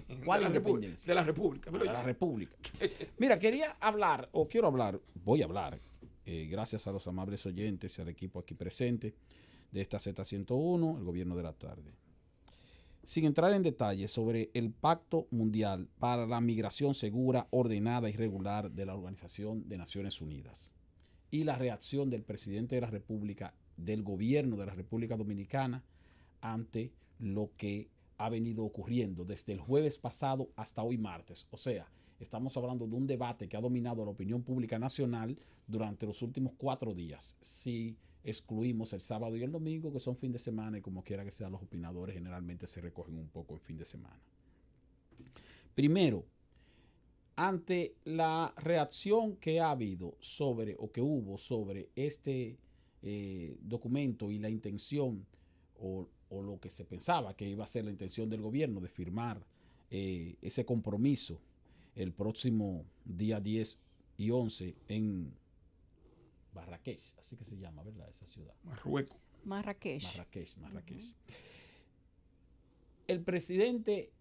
De ¿Cuál la independencia? De la República. De la República. Mira, voy a hablar, gracias a los amables oyentes y al equipo aquí presente de esta Z101, el gobierno de la tarde. Sin entrar en detalles sobre el Pacto Mundial para la Migración Segura, Ordenada y Regular de la Organización de Naciones Unidas y la reacción del presidente de la República, del gobierno de la República Dominicana, ante lo que ha venido ocurriendo desde el jueves pasado hasta hoy martes. O sea, estamos hablando de un debate que ha dominado la opinión pública nacional durante los últimos 4 días. Si excluimos el sábado y el domingo, que son fin de semana, y como quiera que sean, los opinadores generalmente se recogen un poco en fin de semana. Primero, ante la reacción que ha habido sobre, o que hubo sobre este documento y la intención o lo que se pensaba que iba a ser la intención del gobierno de firmar ese compromiso el próximo día 10 y 11 en Marrakech, así que se llama, ¿verdad? Esa ciudad. Marruecos. Marrakech. Marrakech. El presidente,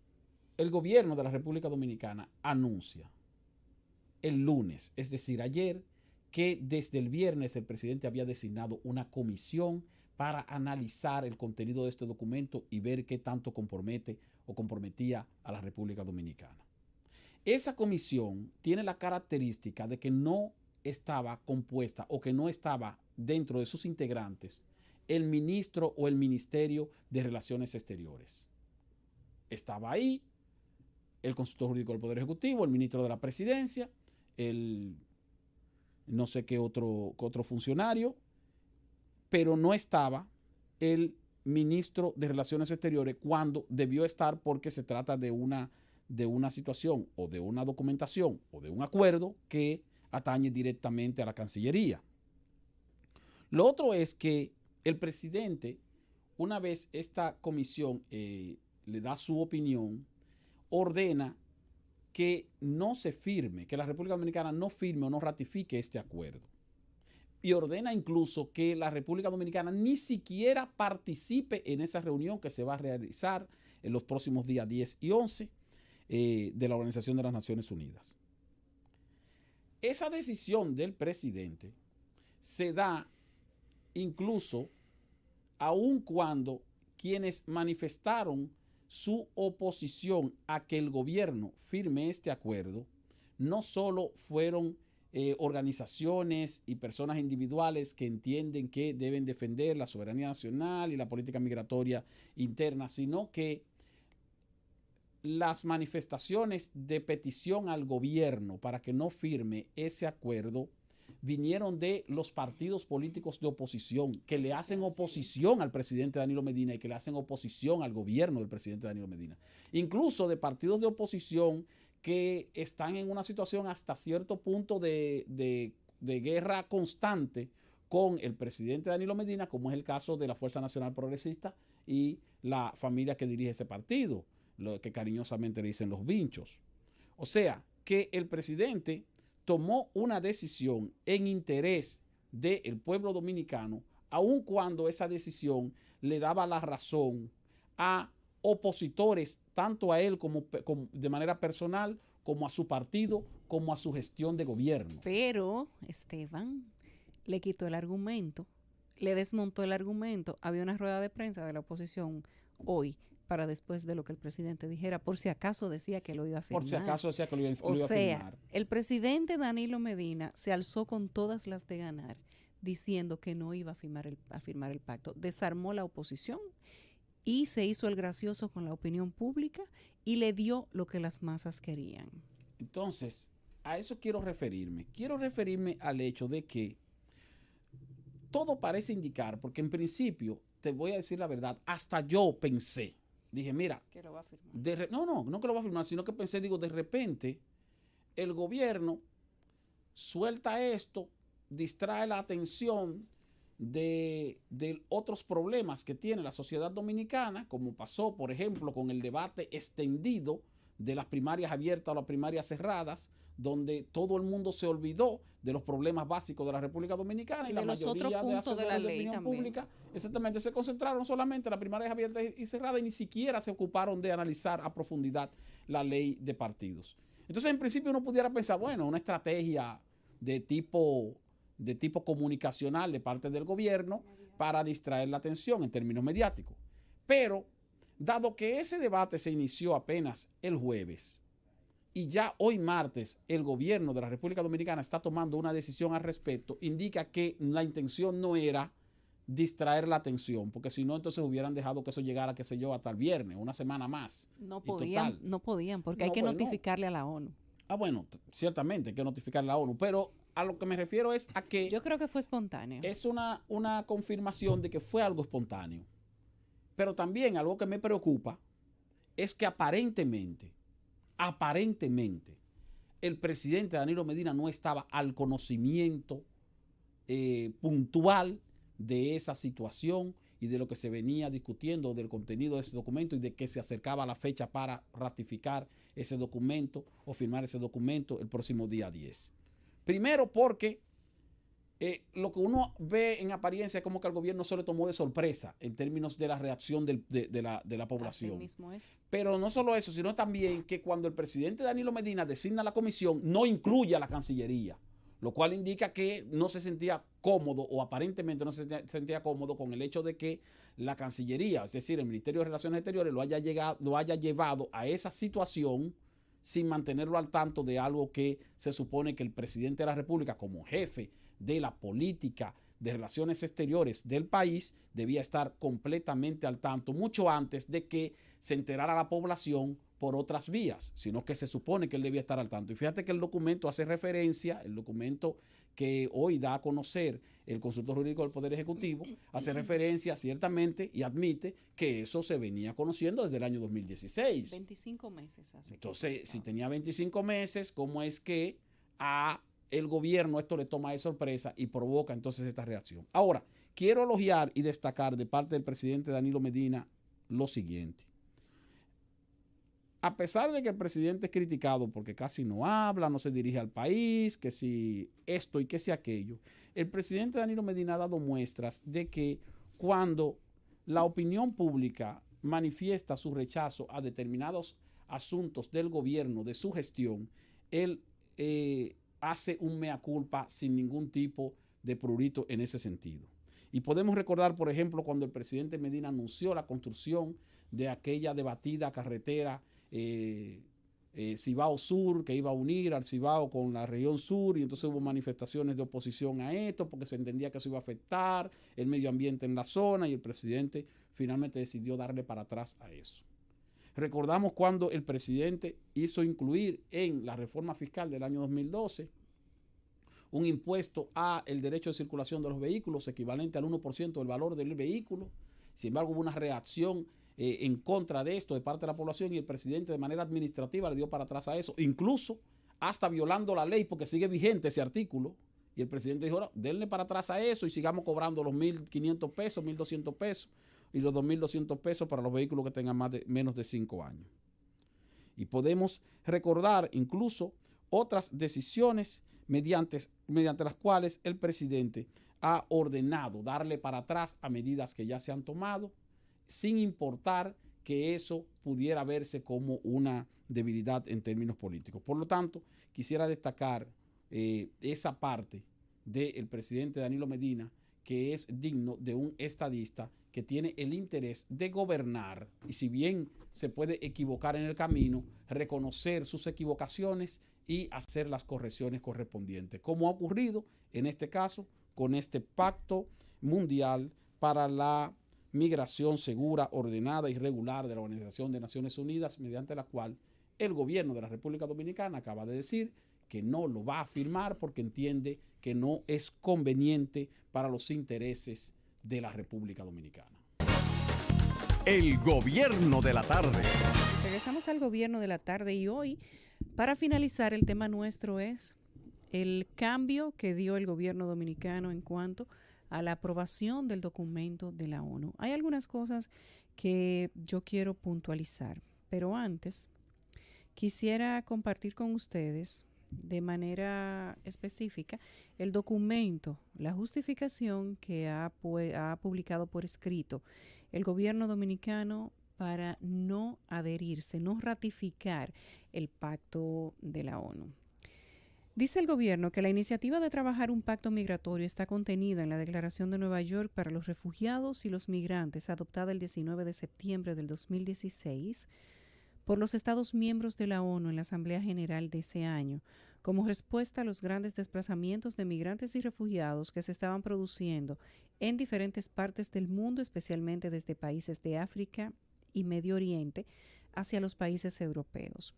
el gobierno de la República Dominicana anuncia el lunes, es decir, ayer, que desde el viernes el presidente había designado una comisión para analizar el contenido de este documento y ver qué tanto compromete o comprometía a la República Dominicana. Esa comisión tiene la característica de que no estaba compuesta o que no estaba dentro de sus integrantes el ministro o el Ministerio de Relaciones Exteriores. Estaba ahí el consultor jurídico del Poder Ejecutivo, el ministro de la Presidencia, el no sé qué otro funcionario, pero no estaba el ministro de Relaciones Exteriores cuando debió estar, porque se trata de una situación o de una documentación o de un acuerdo que atañe directamente a la Cancillería. Lo otro es que el presidente, una vez esta comisión le da su opinión, ordena que no se firme, que la República Dominicana no firme o no ratifique este acuerdo. Y ordena incluso que la República Dominicana ni siquiera participe en esa reunión que se va a realizar en los próximos días 10 y 11 de la Organización de las Naciones Unidas. Esa decisión del presidente se da incluso aun cuando quienes manifestaron su oposición a que el gobierno firme este acuerdo no solo fueron organizaciones y personas individuales que entienden que deben defender la soberanía nacional y la política migratoria interna, sino que las manifestaciones de petición al gobierno para que no firme ese acuerdo vinieron de los partidos políticos de oposición que le hacen oposición al presidente Danilo Medina y que le hacen oposición al gobierno del presidente Danilo Medina. Incluso de partidos de oposición que están en una situación hasta cierto punto de guerra constante con el presidente Danilo Medina, como es el caso de la Fuerza Nacional Progresista y la familia que dirige ese partido, lo que cariñosamente le dicen los vinchos. O sea, que el presidente tomó una decisión en interés del pueblo dominicano, aun cuando esa decisión le daba la razón a opositores, tanto a él como de manera personal, como a su partido, como a su gestión de gobierno. Pero, Esteban, le quitó el argumento, le desmontó el argumento. Había una rueda de prensa de la oposición hoy para después de lo que el presidente dijera, por si acaso decía que lo iba a firmar. Por si acaso decía que lo iba a O sea, firmar. el presidente Danilo Medina se alzó con todas las de ganar, diciendo que no iba a firmar el pacto. Desarmó la oposición y se hizo el gracioso con la opinión pública y le dio lo que las masas querían. Entonces, a eso quiero referirme. Quiero referirme al hecho de que todo parece indicar, porque en principio, te voy a decir la verdad, hasta yo pensé, dije, mira, Que lo va a firmar. no que lo va a firmar, sino que pensé, digo, de repente, el gobierno suelta esto, distrae la atención de otros problemas que tiene la sociedad dominicana, como pasó, por ejemplo, con el debate extendido de las primarias abiertas o las primarias cerradas, donde todo el mundo se olvidó de los problemas básicos de la República Dominicana y la de los mayoría otros de puntos de la hacedores de ley opinión también. pública exactamente se concentraron solamente en las primarias abiertas y cerradas y ni siquiera se ocuparon de analizar a profundidad la ley de partidos. Entonces, en principio uno pudiera pensar, bueno, una estrategia de tipo comunicacional de parte del gobierno para distraer la atención en términos mediáticos. Pero, dado que ese debate se inició apenas el jueves y ya hoy martes el gobierno de la República Dominicana está tomando una decisión al respecto, indica que la intención no era distraer la atención, porque si no, entonces hubieran dejado que eso llegara, qué sé yo, hasta el viernes, una semana más. No Y total, podían, porque hay No, que bueno. notificarle a la ONU. Bueno, ciertamente hay que notificar a la ONU, pero a lo que me refiero es a que Yo creo que fue espontáneo. es una confirmación de que fue algo espontáneo. Pero también algo que me preocupa es que aparentemente, el presidente Danilo Medina no estaba al conocimiento puntual de esa situación y de lo que se venía discutiendo, del contenido de ese documento y de que se acercaba la fecha para ratificar ese documento o firmar ese documento el próximo día 10. Primero porque lo que uno ve en apariencia es como que al gobierno se le tomó de sorpresa en términos de la reacción de la población. Así mismo es. Pero no solo eso, sino también que cuando el presidente Danilo Medina designa la comisión, no incluye a la Cancillería, lo cual indica que no se sentía cómodo o aparentemente no se sentía cómodo con el hecho de que la Cancillería, es decir, el Ministerio de Relaciones Exteriores, lo haya llevado a esa situación sin mantenerlo al tanto de algo que se supone que el presidente de la República, como jefe de la política de relaciones exteriores del país, debía estar completamente al tanto mucho antes de que se enterara la población por otras vías, sino que se supone que él debía estar al tanto. Y fíjate que el documento hace referencia, el documento que hoy da a conocer el consultor jurídico del Poder Ejecutivo, hace referencia ciertamente y admite que eso se venía conociendo desde el año 2016. 25 meses hace. Entonces, si tenía 25 meses, ¿cómo es que a el gobierno esto le toma de sorpresa y provoca entonces esta reacción? Ahora, quiero elogiar y destacar de parte del presidente Danilo Medina lo siguiente. A pesar de que el presidente es criticado porque casi no habla, no se dirige al país, que si esto y que si aquello, el presidente Danilo Medina ha dado muestras de que cuando la opinión pública manifiesta su rechazo a determinados asuntos del gobierno, de su gestión, él hace un mea culpa sin ningún tipo de prurito en ese sentido. Y podemos recordar, por ejemplo, cuando el presidente Medina anunció la construcción de aquella debatida carretera Cibao Sur, que iba a unir al Cibao con la región sur, y entonces hubo manifestaciones de oposición a esto porque se entendía que eso iba a afectar el medio ambiente en la zona, y el presidente finalmente decidió darle para atrás a eso. Recordamos cuando el presidente hizo incluir en la reforma fiscal del año 2012 un impuesto a el derecho de circulación de los vehículos equivalente al 1% del valor del vehículo. Sin embargo, hubo una reacción en contra de esto de parte de la población, y el presidente de manera administrativa le dio para atrás a eso, incluso hasta violando la ley porque sigue vigente ese artículo, y el presidente dijo, no, denle para atrás a eso y sigamos cobrando los 1.500 pesos, 1.200 pesos y los 2.200 pesos para los vehículos que tengan menos de 5 años. Y podemos recordar incluso otras decisiones mediante las cuales el presidente ha ordenado darle para atrás a medidas que ya se han tomado, sin importar que eso pudiera verse como una debilidad en términos políticos. Por lo tanto, quisiera destacar esa parte del presidente Danilo Medina, que es digno de un estadista que tiene el interés de gobernar, y si bien se puede equivocar en el camino, reconocer sus equivocaciones y hacer las correcciones correspondientes, como ha ocurrido en este caso con este Pacto Mundial para la Migración Segura, Ordenada y Regular de la Organización de Naciones Unidas, mediante la cual el gobierno de la República Dominicana acaba de decir que no lo va a firmar porque entiende que no es conveniente para los intereses de la República Dominicana. El gobierno de la tarde. Regresamos al gobierno de la tarde y hoy, para finalizar, el tema nuestro es el cambio que dio el gobierno dominicano en cuanto a la aprobación del documento de la ONU. Hay algunas cosas que yo quiero puntualizar, pero antes quisiera compartir con ustedes de manera específica el documento, la justificación que ha publicado por escrito el gobierno dominicano para no adherirse, no ratificar el pacto de la ONU. Dice el gobierno que la iniciativa de trabajar un pacto migratorio está contenida en la Declaración de Nueva York para los Refugiados y los Migrantes, adoptada el 19 de septiembre del 2016 por los Estados miembros de la ONU en la Asamblea General de ese año, como respuesta a los grandes desplazamientos de migrantes y refugiados que se estaban produciendo en diferentes partes del mundo, especialmente desde países de África y Medio Oriente hacia los países europeos.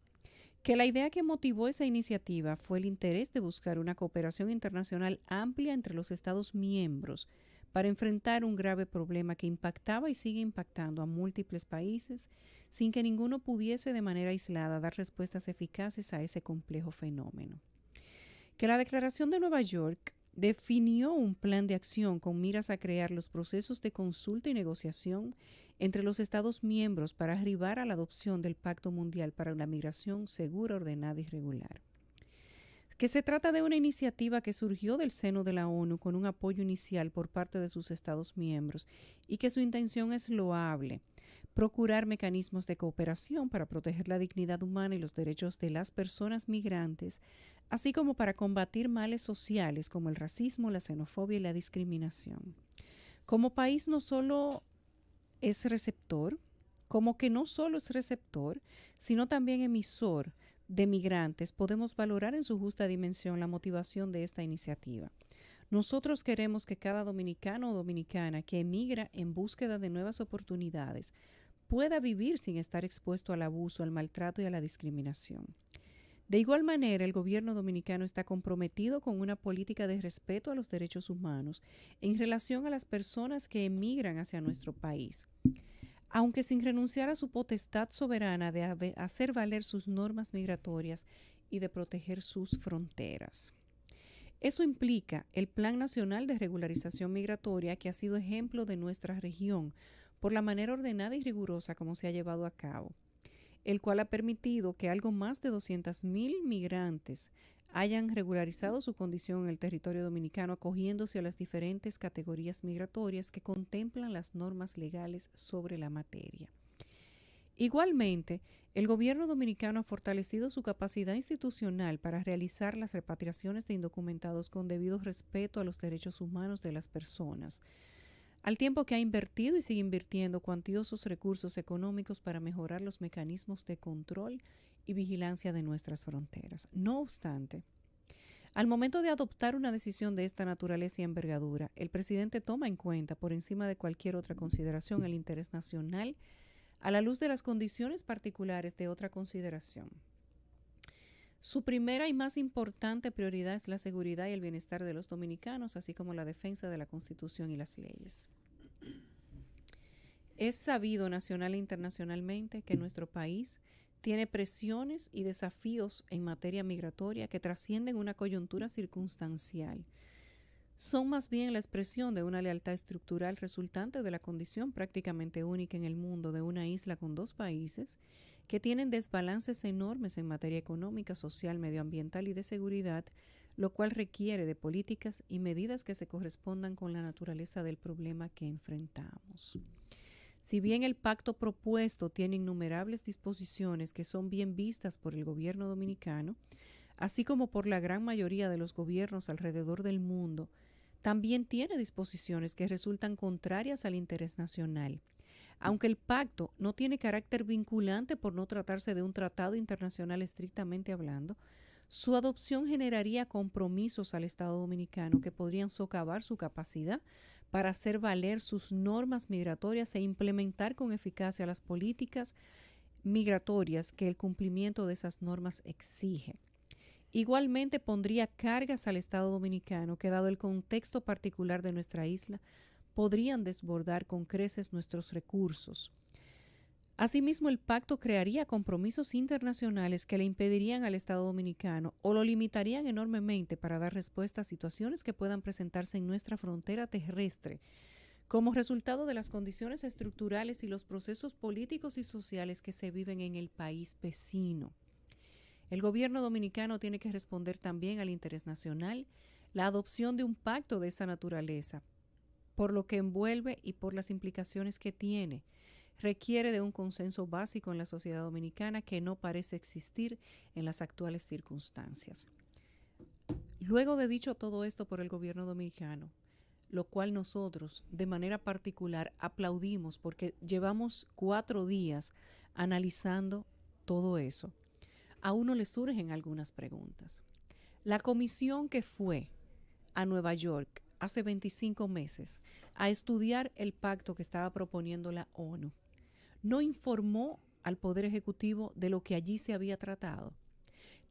Que la idea que motivó esa iniciativa fue el interés de buscar una cooperación internacional amplia entre los Estados miembros para enfrentar un grave problema que impactaba y sigue impactando a múltiples países sin que ninguno pudiese de manera aislada dar respuestas eficaces a ese complejo fenómeno. Que la Declaración de Nueva York definió un plan de acción con miras a crear los procesos de consulta y negociación entre los Estados miembros para arribar a la adopción del Pacto Mundial para la Migración Segura, Ordenada y Regular. Que se trata de una iniciativa que surgió del seno de la ONU con un apoyo inicial por parte de sus Estados miembros y que su intención es loable: procurar mecanismos de cooperación para proteger la dignidad humana y los derechos de las personas migrantes, así como para combatir males sociales como el racismo, la xenofobia y la discriminación. Como país no solo es receptor, como que no solo es receptor, sino también emisor de migrantes, podemos valorar en su justa dimensión la motivación de esta iniciativa. Nosotros queremos que cada dominicano o dominicana que emigra en búsqueda de nuevas oportunidades pueda vivir sin estar expuesto al abuso, al maltrato y a la discriminación. De igual manera, el gobierno dominicano está comprometido con una política de respeto a los derechos humanos en relación a las personas que emigran hacia nuestro país, aunque sin renunciar a su potestad soberana de hacer valer sus normas migratorias y de proteger sus fronteras. Eso implica el Plan Nacional de Regularización Migratoria, que ha sido ejemplo de nuestra región por la manera ordenada y rigurosa como se ha llevado a cabo, el cual ha permitido que algo más de 200,000 migrantes hayan regularizado su condición en el territorio dominicano, acogiéndose a las diferentes categorías migratorias que contemplan las normas legales sobre la materia. Igualmente, el gobierno dominicano ha fortalecido su capacidad institucional para realizar las repatriaciones de indocumentados con debido respeto a los derechos humanos de las personas, al tiempo que ha invertido y sigue invirtiendo cuantiosos recursos económicos para mejorar los mecanismos de control y vigilancia de nuestras fronteras. No obstante, al momento de adoptar una decisión de esta naturaleza y envergadura, el presidente toma en cuenta, por encima de cualquier otra consideración, el interés nacional a la luz de las condiciones particulares de otra consideración. Su primera y más importante prioridad es la seguridad y el bienestar de los dominicanos, así como la defensa de la Constitución y las leyes. Es sabido nacional e internacionalmente que nuestro país tiene presiones y desafíos en materia migratoria que trascienden una coyuntura circunstancial. Son más bien la expresión de una lealtad estructural resultante de la condición prácticamente única en el mundo de una isla con dos países que tienen desbalances enormes en materia económica, social, medioambiental y de seguridad, lo cual requiere de políticas y medidas que se correspondan con la naturaleza del problema que enfrentamos. Si bien el pacto propuesto tiene innumerables disposiciones que son bien vistas por el gobierno dominicano, así como por la gran mayoría de los gobiernos alrededor del mundo, también tiene disposiciones que resultan contrarias al interés nacional. Aunque el pacto no tiene carácter vinculante por no tratarse de un tratado internacional estrictamente hablando, su adopción generaría compromisos al Estado dominicano que podrían socavar su capacidad para hacer valer sus normas migratorias e implementar con eficacia las políticas migratorias que el cumplimiento de esas normas exige. Igualmente pondría cargas al Estado dominicano que, dado el contexto particular de nuestra isla, podrían desbordar con creces nuestros recursos. Asimismo, el pacto crearía compromisos internacionales que le impedirían al Estado dominicano o lo limitarían enormemente para dar respuesta a situaciones que puedan presentarse en nuestra frontera terrestre como resultado de las condiciones estructurales y los procesos políticos y sociales que se viven en el país vecino. El gobierno dominicano tiene que responder también al interés nacional, la adopción de un pacto de esa naturaleza, por lo que envuelve y por las implicaciones que tiene. Requiere de un consenso básico en la sociedad dominicana que no parece existir en las actuales circunstancias. Luego de dicho todo esto por el gobierno dominicano, lo cual nosotros de manera particular aplaudimos porque llevamos 4 días analizando todo eso, a uno le surgen algunas preguntas. La comisión que fue a Nueva York hace 25 meses a estudiar el pacto que estaba proponiendo la ONU, no informó al Poder Ejecutivo de lo que allí se había tratado.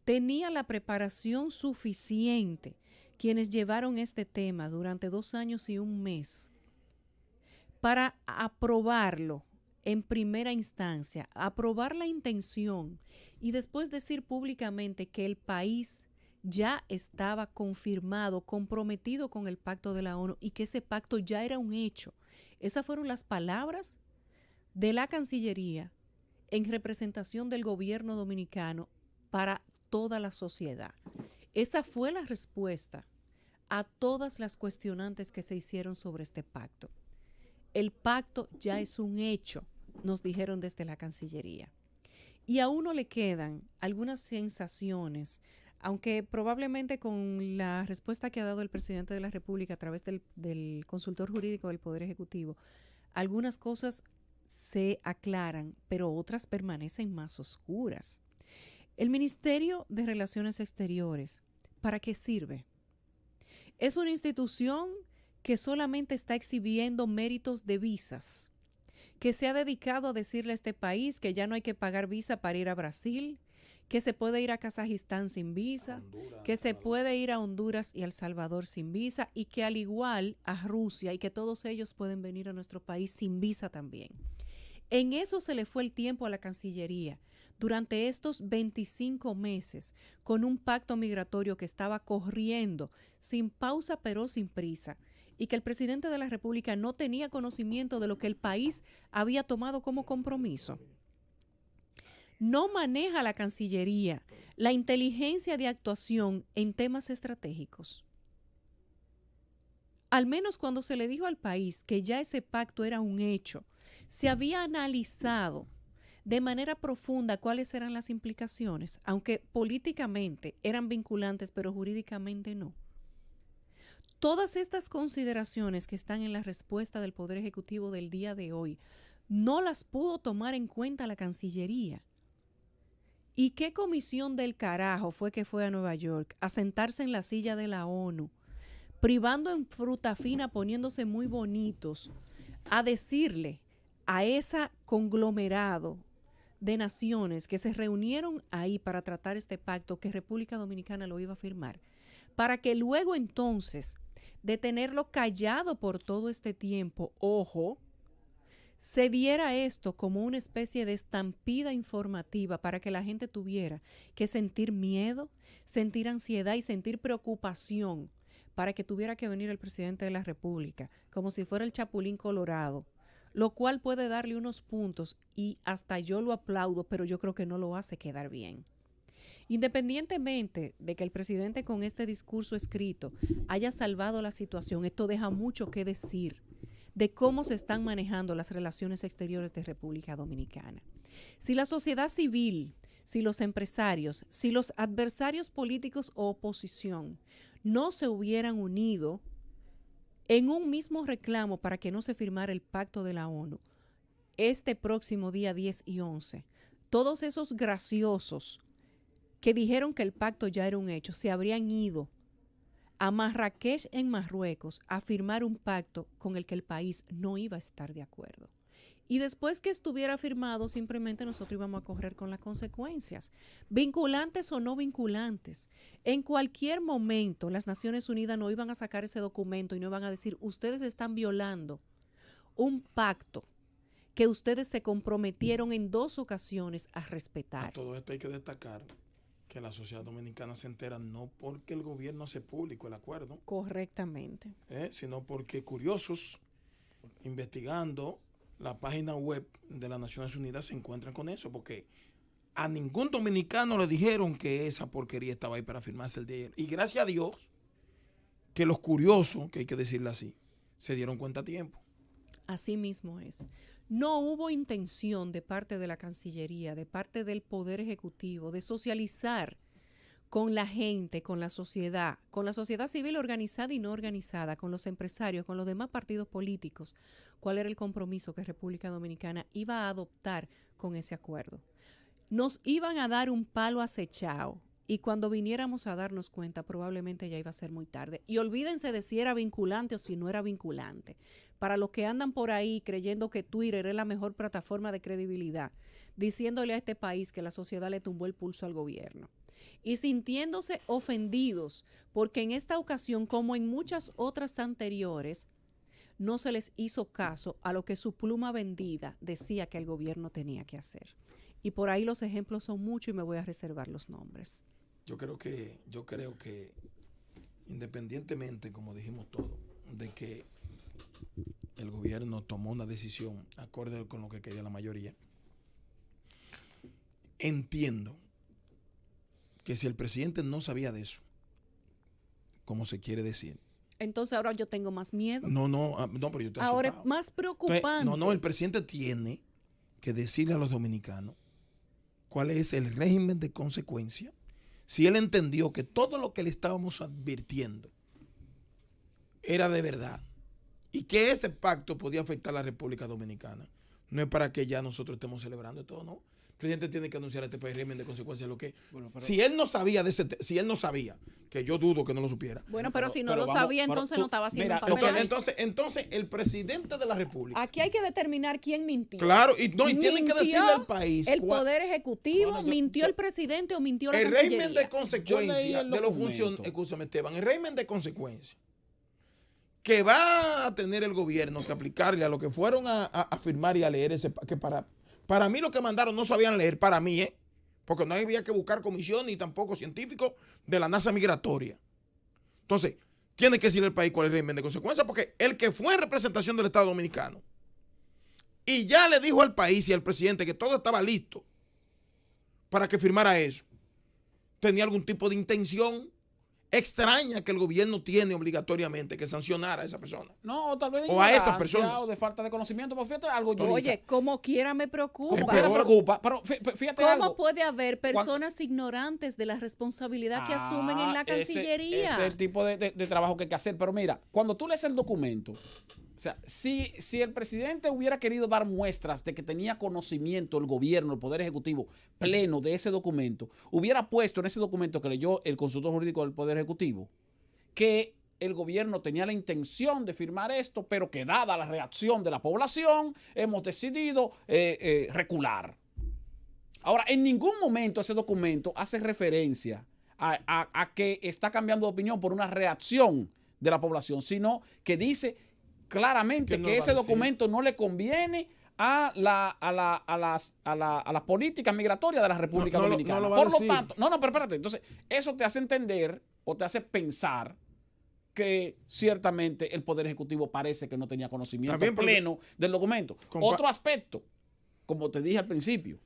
Tenía la preparación suficiente quienes llevaron este tema durante 2 años y 1 mes para aprobarlo en primera instancia, aprobar la intención y después decir públicamente que el país ya estaba confirmado, comprometido con el pacto de la ONU y que ese pacto ya era un hecho. Esas fueron las palabras de la Cancillería en representación del gobierno dominicano para toda la sociedad. Esa fue la respuesta a todas las cuestionantes que se hicieron sobre este pacto. El pacto ya es un hecho, nos dijeron desde la Cancillería. Y a uno le quedan algunas sensaciones, aunque probablemente con la respuesta que ha dado el presidente de la República a través del consultor jurídico del Poder Ejecutivo, algunas cosas se aclaran, pero otras permanecen más oscuras. El Ministerio de Relaciones Exteriores, ¿para qué sirve? Es una institución que solamente está exhibiendo méritos de visas, que se ha dedicado a decirle a este país que ya no hay que pagar visa para ir a Brasil, que se puede ir a Kazajistán sin visa, Honduras, que se puede ir a Honduras y a El Salvador sin visa, y que al igual a Rusia, y que todos ellos pueden venir a nuestro país sin visa también. En eso se le fue el tiempo a la Cancillería durante estos 25 meses con un pacto migratorio que estaba corriendo sin pausa pero sin prisa y que el presidente de la República no tenía conocimiento de lo que el país había tomado como compromiso. No maneja la Cancillería la inteligencia de actuación en temas estratégicos. Al menos cuando se le dijo al país que ya ese pacto era un hecho, se había analizado de manera profunda cuáles eran las implicaciones, aunque políticamente eran vinculantes, pero jurídicamente no. Todas estas consideraciones que están en la respuesta del Poder Ejecutivo del día de hoy no las pudo tomar en cuenta la Cancillería. ¿Y qué comisión del carajo fue que fue a Nueva York a sentarse en la silla de la ONU, privando en fruta fina, poniéndose muy bonitos, a decirle a ese conglomerado de naciones que se reunieron ahí para tratar este pacto que República Dominicana lo iba a firmar, para que luego entonces de tenerlo callado por todo este tiempo, ojo, se diera esto como una especie de estampida informativa para que la gente tuviera que sentir miedo, sentir ansiedad y sentir preocupación para que tuviera que venir el presidente de la República, como si fuera el Chapulín Colorado, lo cual puede darle unos puntos y hasta yo lo aplaudo, pero yo creo que no lo hace quedar bien. Independientemente de que el presidente con este discurso escrito haya salvado la situación, esto deja mucho que decir de cómo se están manejando las relaciones exteriores de República Dominicana. Si la sociedad civil, si los empresarios, si los adversarios políticos o oposición no se hubieran unido en un mismo reclamo para que no se firmara el pacto de la ONU, este próximo día 10 y 11, todos esos graciosos que dijeron que el pacto ya era un hecho, se habrían ido a Marrakech en Marruecos a firmar un pacto con el que el país no iba a estar de acuerdo. Y después que estuviera firmado, simplemente nosotros íbamos a correr con las consecuencias, vinculantes o no vinculantes. En cualquier momento, las Naciones Unidas no iban a sacar ese documento y no iban a decir, ustedes están violando un pacto que ustedes se comprometieron en 2 ocasiones a respetar. A todo esto hay que destacar que la sociedad dominicana se entera no porque el gobierno hace público el acuerdo, Correctamente. sino porque curiosos, investigando la página web de las Naciones Unidas, se encuentran con eso, porque a ningún dominicano le dijeron que esa porquería estaba ahí para firmarse el día de ayer. Y gracias a Dios que los curiosos, que hay que decirle así, se dieron cuenta a tiempo. Así mismo es. No hubo intención de parte de la Cancillería, de parte del Poder Ejecutivo, de socializar con la gente, con la sociedad civil organizada y no organizada, con los empresarios, con los demás partidos políticos, cuál era el compromiso que República Dominicana iba a adoptar con ese acuerdo. Nos iban a dar un palo acechado y cuando viniéramos a darnos cuenta probablemente ya iba a ser muy tarde. Y olvídense de si era vinculante o si no era vinculante. Para los que andan por ahí creyendo que Twitter es la mejor plataforma de credibilidad, diciéndole a este país que la sociedad le tumbó el pulso al gobierno y sintiéndose ofendidos porque en esta ocasión, como en muchas otras anteriores, no se les hizo caso a lo que su pluma vendida decía que el gobierno tenía que hacer. Y por ahí los ejemplos son muchos y me voy a reservar los nombres. Yo creo que independientemente, como dijimos todos, de que el gobierno tomó una decisión acorde con lo que quería la mayoría, entiendo que si el presidente no sabía de eso, como se quiere decir. Entonces ahora yo tengo más miedo. No, pero yo estoy ahora asustado. es más preocupante. Entonces, el presidente tiene que decirle a los dominicanos cuál es el régimen de consecuencia. Si él entendió que todo lo que le estábamos advirtiendo era de verdad y que ese pacto podía afectar a la República Dominicana, no es para que ya nosotros estemos celebrando todo, ¿no? El presidente tiene que anunciar a este país régimen de consecuencias. Si él no sabía que yo dudo que no lo supiera. Bueno, pero si no lo sabía, entonces no estaba haciendo un papel. Entonces, el presidente de la República. Aquí hay que determinar quién mintió. Claro, y tienen que decirle al país. El Poder Ejecutivo, mintió el presidente o mintió la Cancillería. El régimen de consecuencia de los funcionarios. Escúchame, Esteban, el régimen de consecuencia que va a tener el gobierno que aplicarle a lo que fueron a firmar y a leer que para mí lo que mandaron no sabían leer, para mí, porque no había que buscar comisión ni tampoco científicos de la NASA migratoria. Entonces, tiene que decirle al país cuál es el régimen de consecuencia, porque el que fue en representación del Estado Dominicano y ya le dijo al país y al presidente que todo estaba listo para que firmara eso, tenía algún tipo de intención extraña que el gobierno tiene obligatoriamente que sancionar a esa persona. No, tal vez de o a esas personas. O de falta de conocimiento. Pero fíjate algo, Yulisa. Oye, como quiera me preocupa. Como quiera me preocupa. Pero fíjate algo. ¿Cómo puede haber personas ignorantes de la responsabilidad que asumen en la Cancillería? Ese es el tipo de trabajo que hay que hacer. Pero mira, cuando tú lees el documento, o sea, si el presidente hubiera querido dar muestras de que tenía conocimiento el gobierno, el Poder Ejecutivo pleno de ese documento, hubiera puesto en ese documento que leyó el consultor jurídico del Poder Ejecutivo que el gobierno tenía la intención de firmar esto, pero que dada la reacción de la población, hemos decidido recular. Ahora, en ningún momento ese documento hace referencia a que está cambiando de opinión por una reacción de la población, sino que dice claramente que ese documento no le conviene a las políticas migratorias de la República Dominicana. Por lo tanto, pero espérate, entonces eso te hace entender o te hace pensar que ciertamente el Poder Ejecutivo parece que no tenía conocimiento pleno del documento. Otro aspecto, como te dije al principio,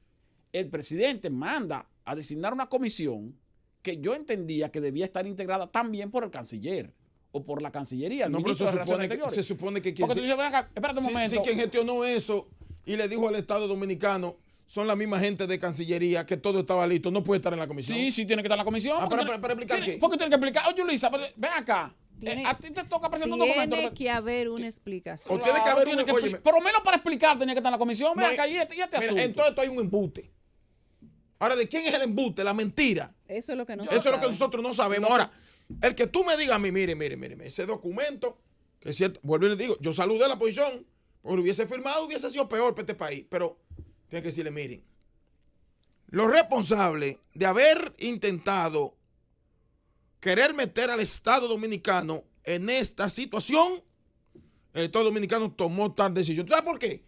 el presidente manda a designar una comisión que yo entendía que debía estar integrada también por el canciller o por la Cancillería, el ministro de Relaciones Exteriores. Se supone que quien, espérate un momento. quien gestionó eso y le dijo al Estado Dominicano son la misma gente de Cancillería que todo estaba listo, no puede estar en la comisión. Sí, tiene que estar en la comisión. ¿Para explicar qué? Porque tiene que explicar. Oye, Luisa, ven acá. A ti te toca presentar un documento. Tiene que haber una explicación. O tiene que haber por lo menos para explicar tenía que estar en la comisión. Ven acá y este asunto. Entonces esto hay un embute. Ahora, ¿de quién es el embute? La mentira. Eso es lo que nosotros no sabemos. Ahora, el que tú me digas a mí, mire, ese documento, que es cierto, vuelvo y le digo, yo saludé la posición, Porque hubiese firmado, hubiese sido peor para este país. Pero tiene que decirle, miren, los responsables de haber intentado querer meter al Estado Dominicano en esta situación, el Estado Dominicano tomó tal decisión. ¿Sabes por qué?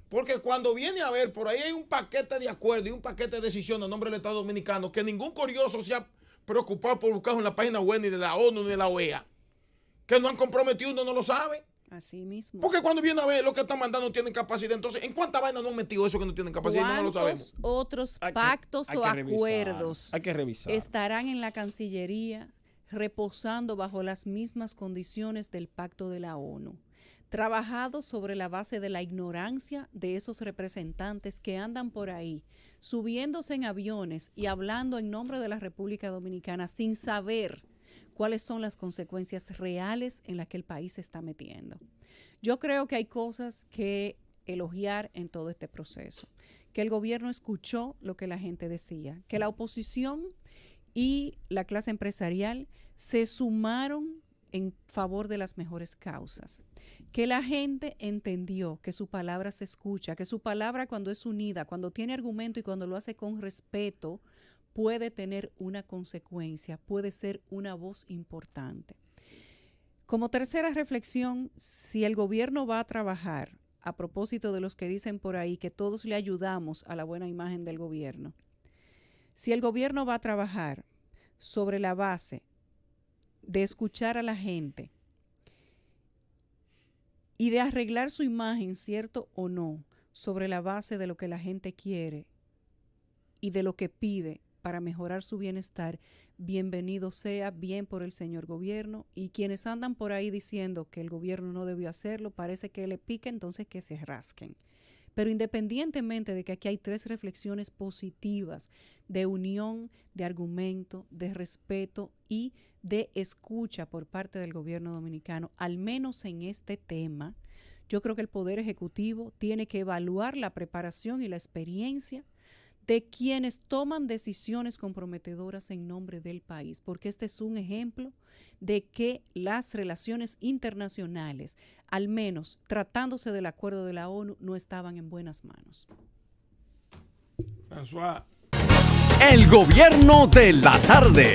Porque cuando viene a ver, por ahí hay un paquete de acuerdo y un paquete de decisiones a nombre del Estado Dominicano que ningún curioso se ha preocupado por buscar en la página web ni de la ONU ni de la OEA. Que no han comprometido, uno no lo sabe. Así mismo. Porque cuando viene a ver, lo que están mandando no tienen capacidad. Entonces, ¿en cuánta vaina no han metido eso que no tienen capacidad? No lo sabemos. Otros Hay que- pactos hay o que revisar, acuerdos hay que revisar. estarán en la Cancillería reposando bajo las mismas condiciones del pacto de la ONU? Trabajado sobre la base de la ignorancia de esos representantes que andan por ahí, subiéndose en aviones y hablando en nombre de la República Dominicana sin saber cuáles son las consecuencias reales en las que el país se está metiendo. Yo creo que hay cosas que elogiar en todo este proceso, que el gobierno escuchó lo que la gente decía, que la oposición y la clase empresarial se sumaron en favor de las mejores causas, que la gente entendió que su palabra se escucha, que su palabra cuando es unida, cuando tiene argumento y cuando lo hace con respeto, puede tener una consecuencia, puede ser una voz importante. Como tercera reflexión, si el gobierno va a trabajar, a propósito de los que dicen por ahí que todos le ayudamos a la buena imagen del gobierno, si el gobierno va a trabajar sobre la base de escuchar a la gente y de arreglar su imagen, cierto o no, sobre la base de lo que la gente quiere y de lo que pide para mejorar su bienestar, bienvenido sea, bien por el señor gobierno. Y quienes andan por ahí diciendo que el gobierno no debió hacerlo, parece que le pique, entonces que se rasquen. Pero independientemente de que aquí hay 3 reflexiones positivas de unión, de argumento, de respeto y de escucha por parte del gobierno dominicano, al menos en este tema, yo creo que el Poder Ejecutivo tiene que evaluar la preparación y la experiencia de quienes toman decisiones comprometedoras en nombre del país, porque este es un ejemplo de que las relaciones internacionales, al menos tratándose del acuerdo de la ONU, no estaban en buenas manos. François. El gobierno de la tarde.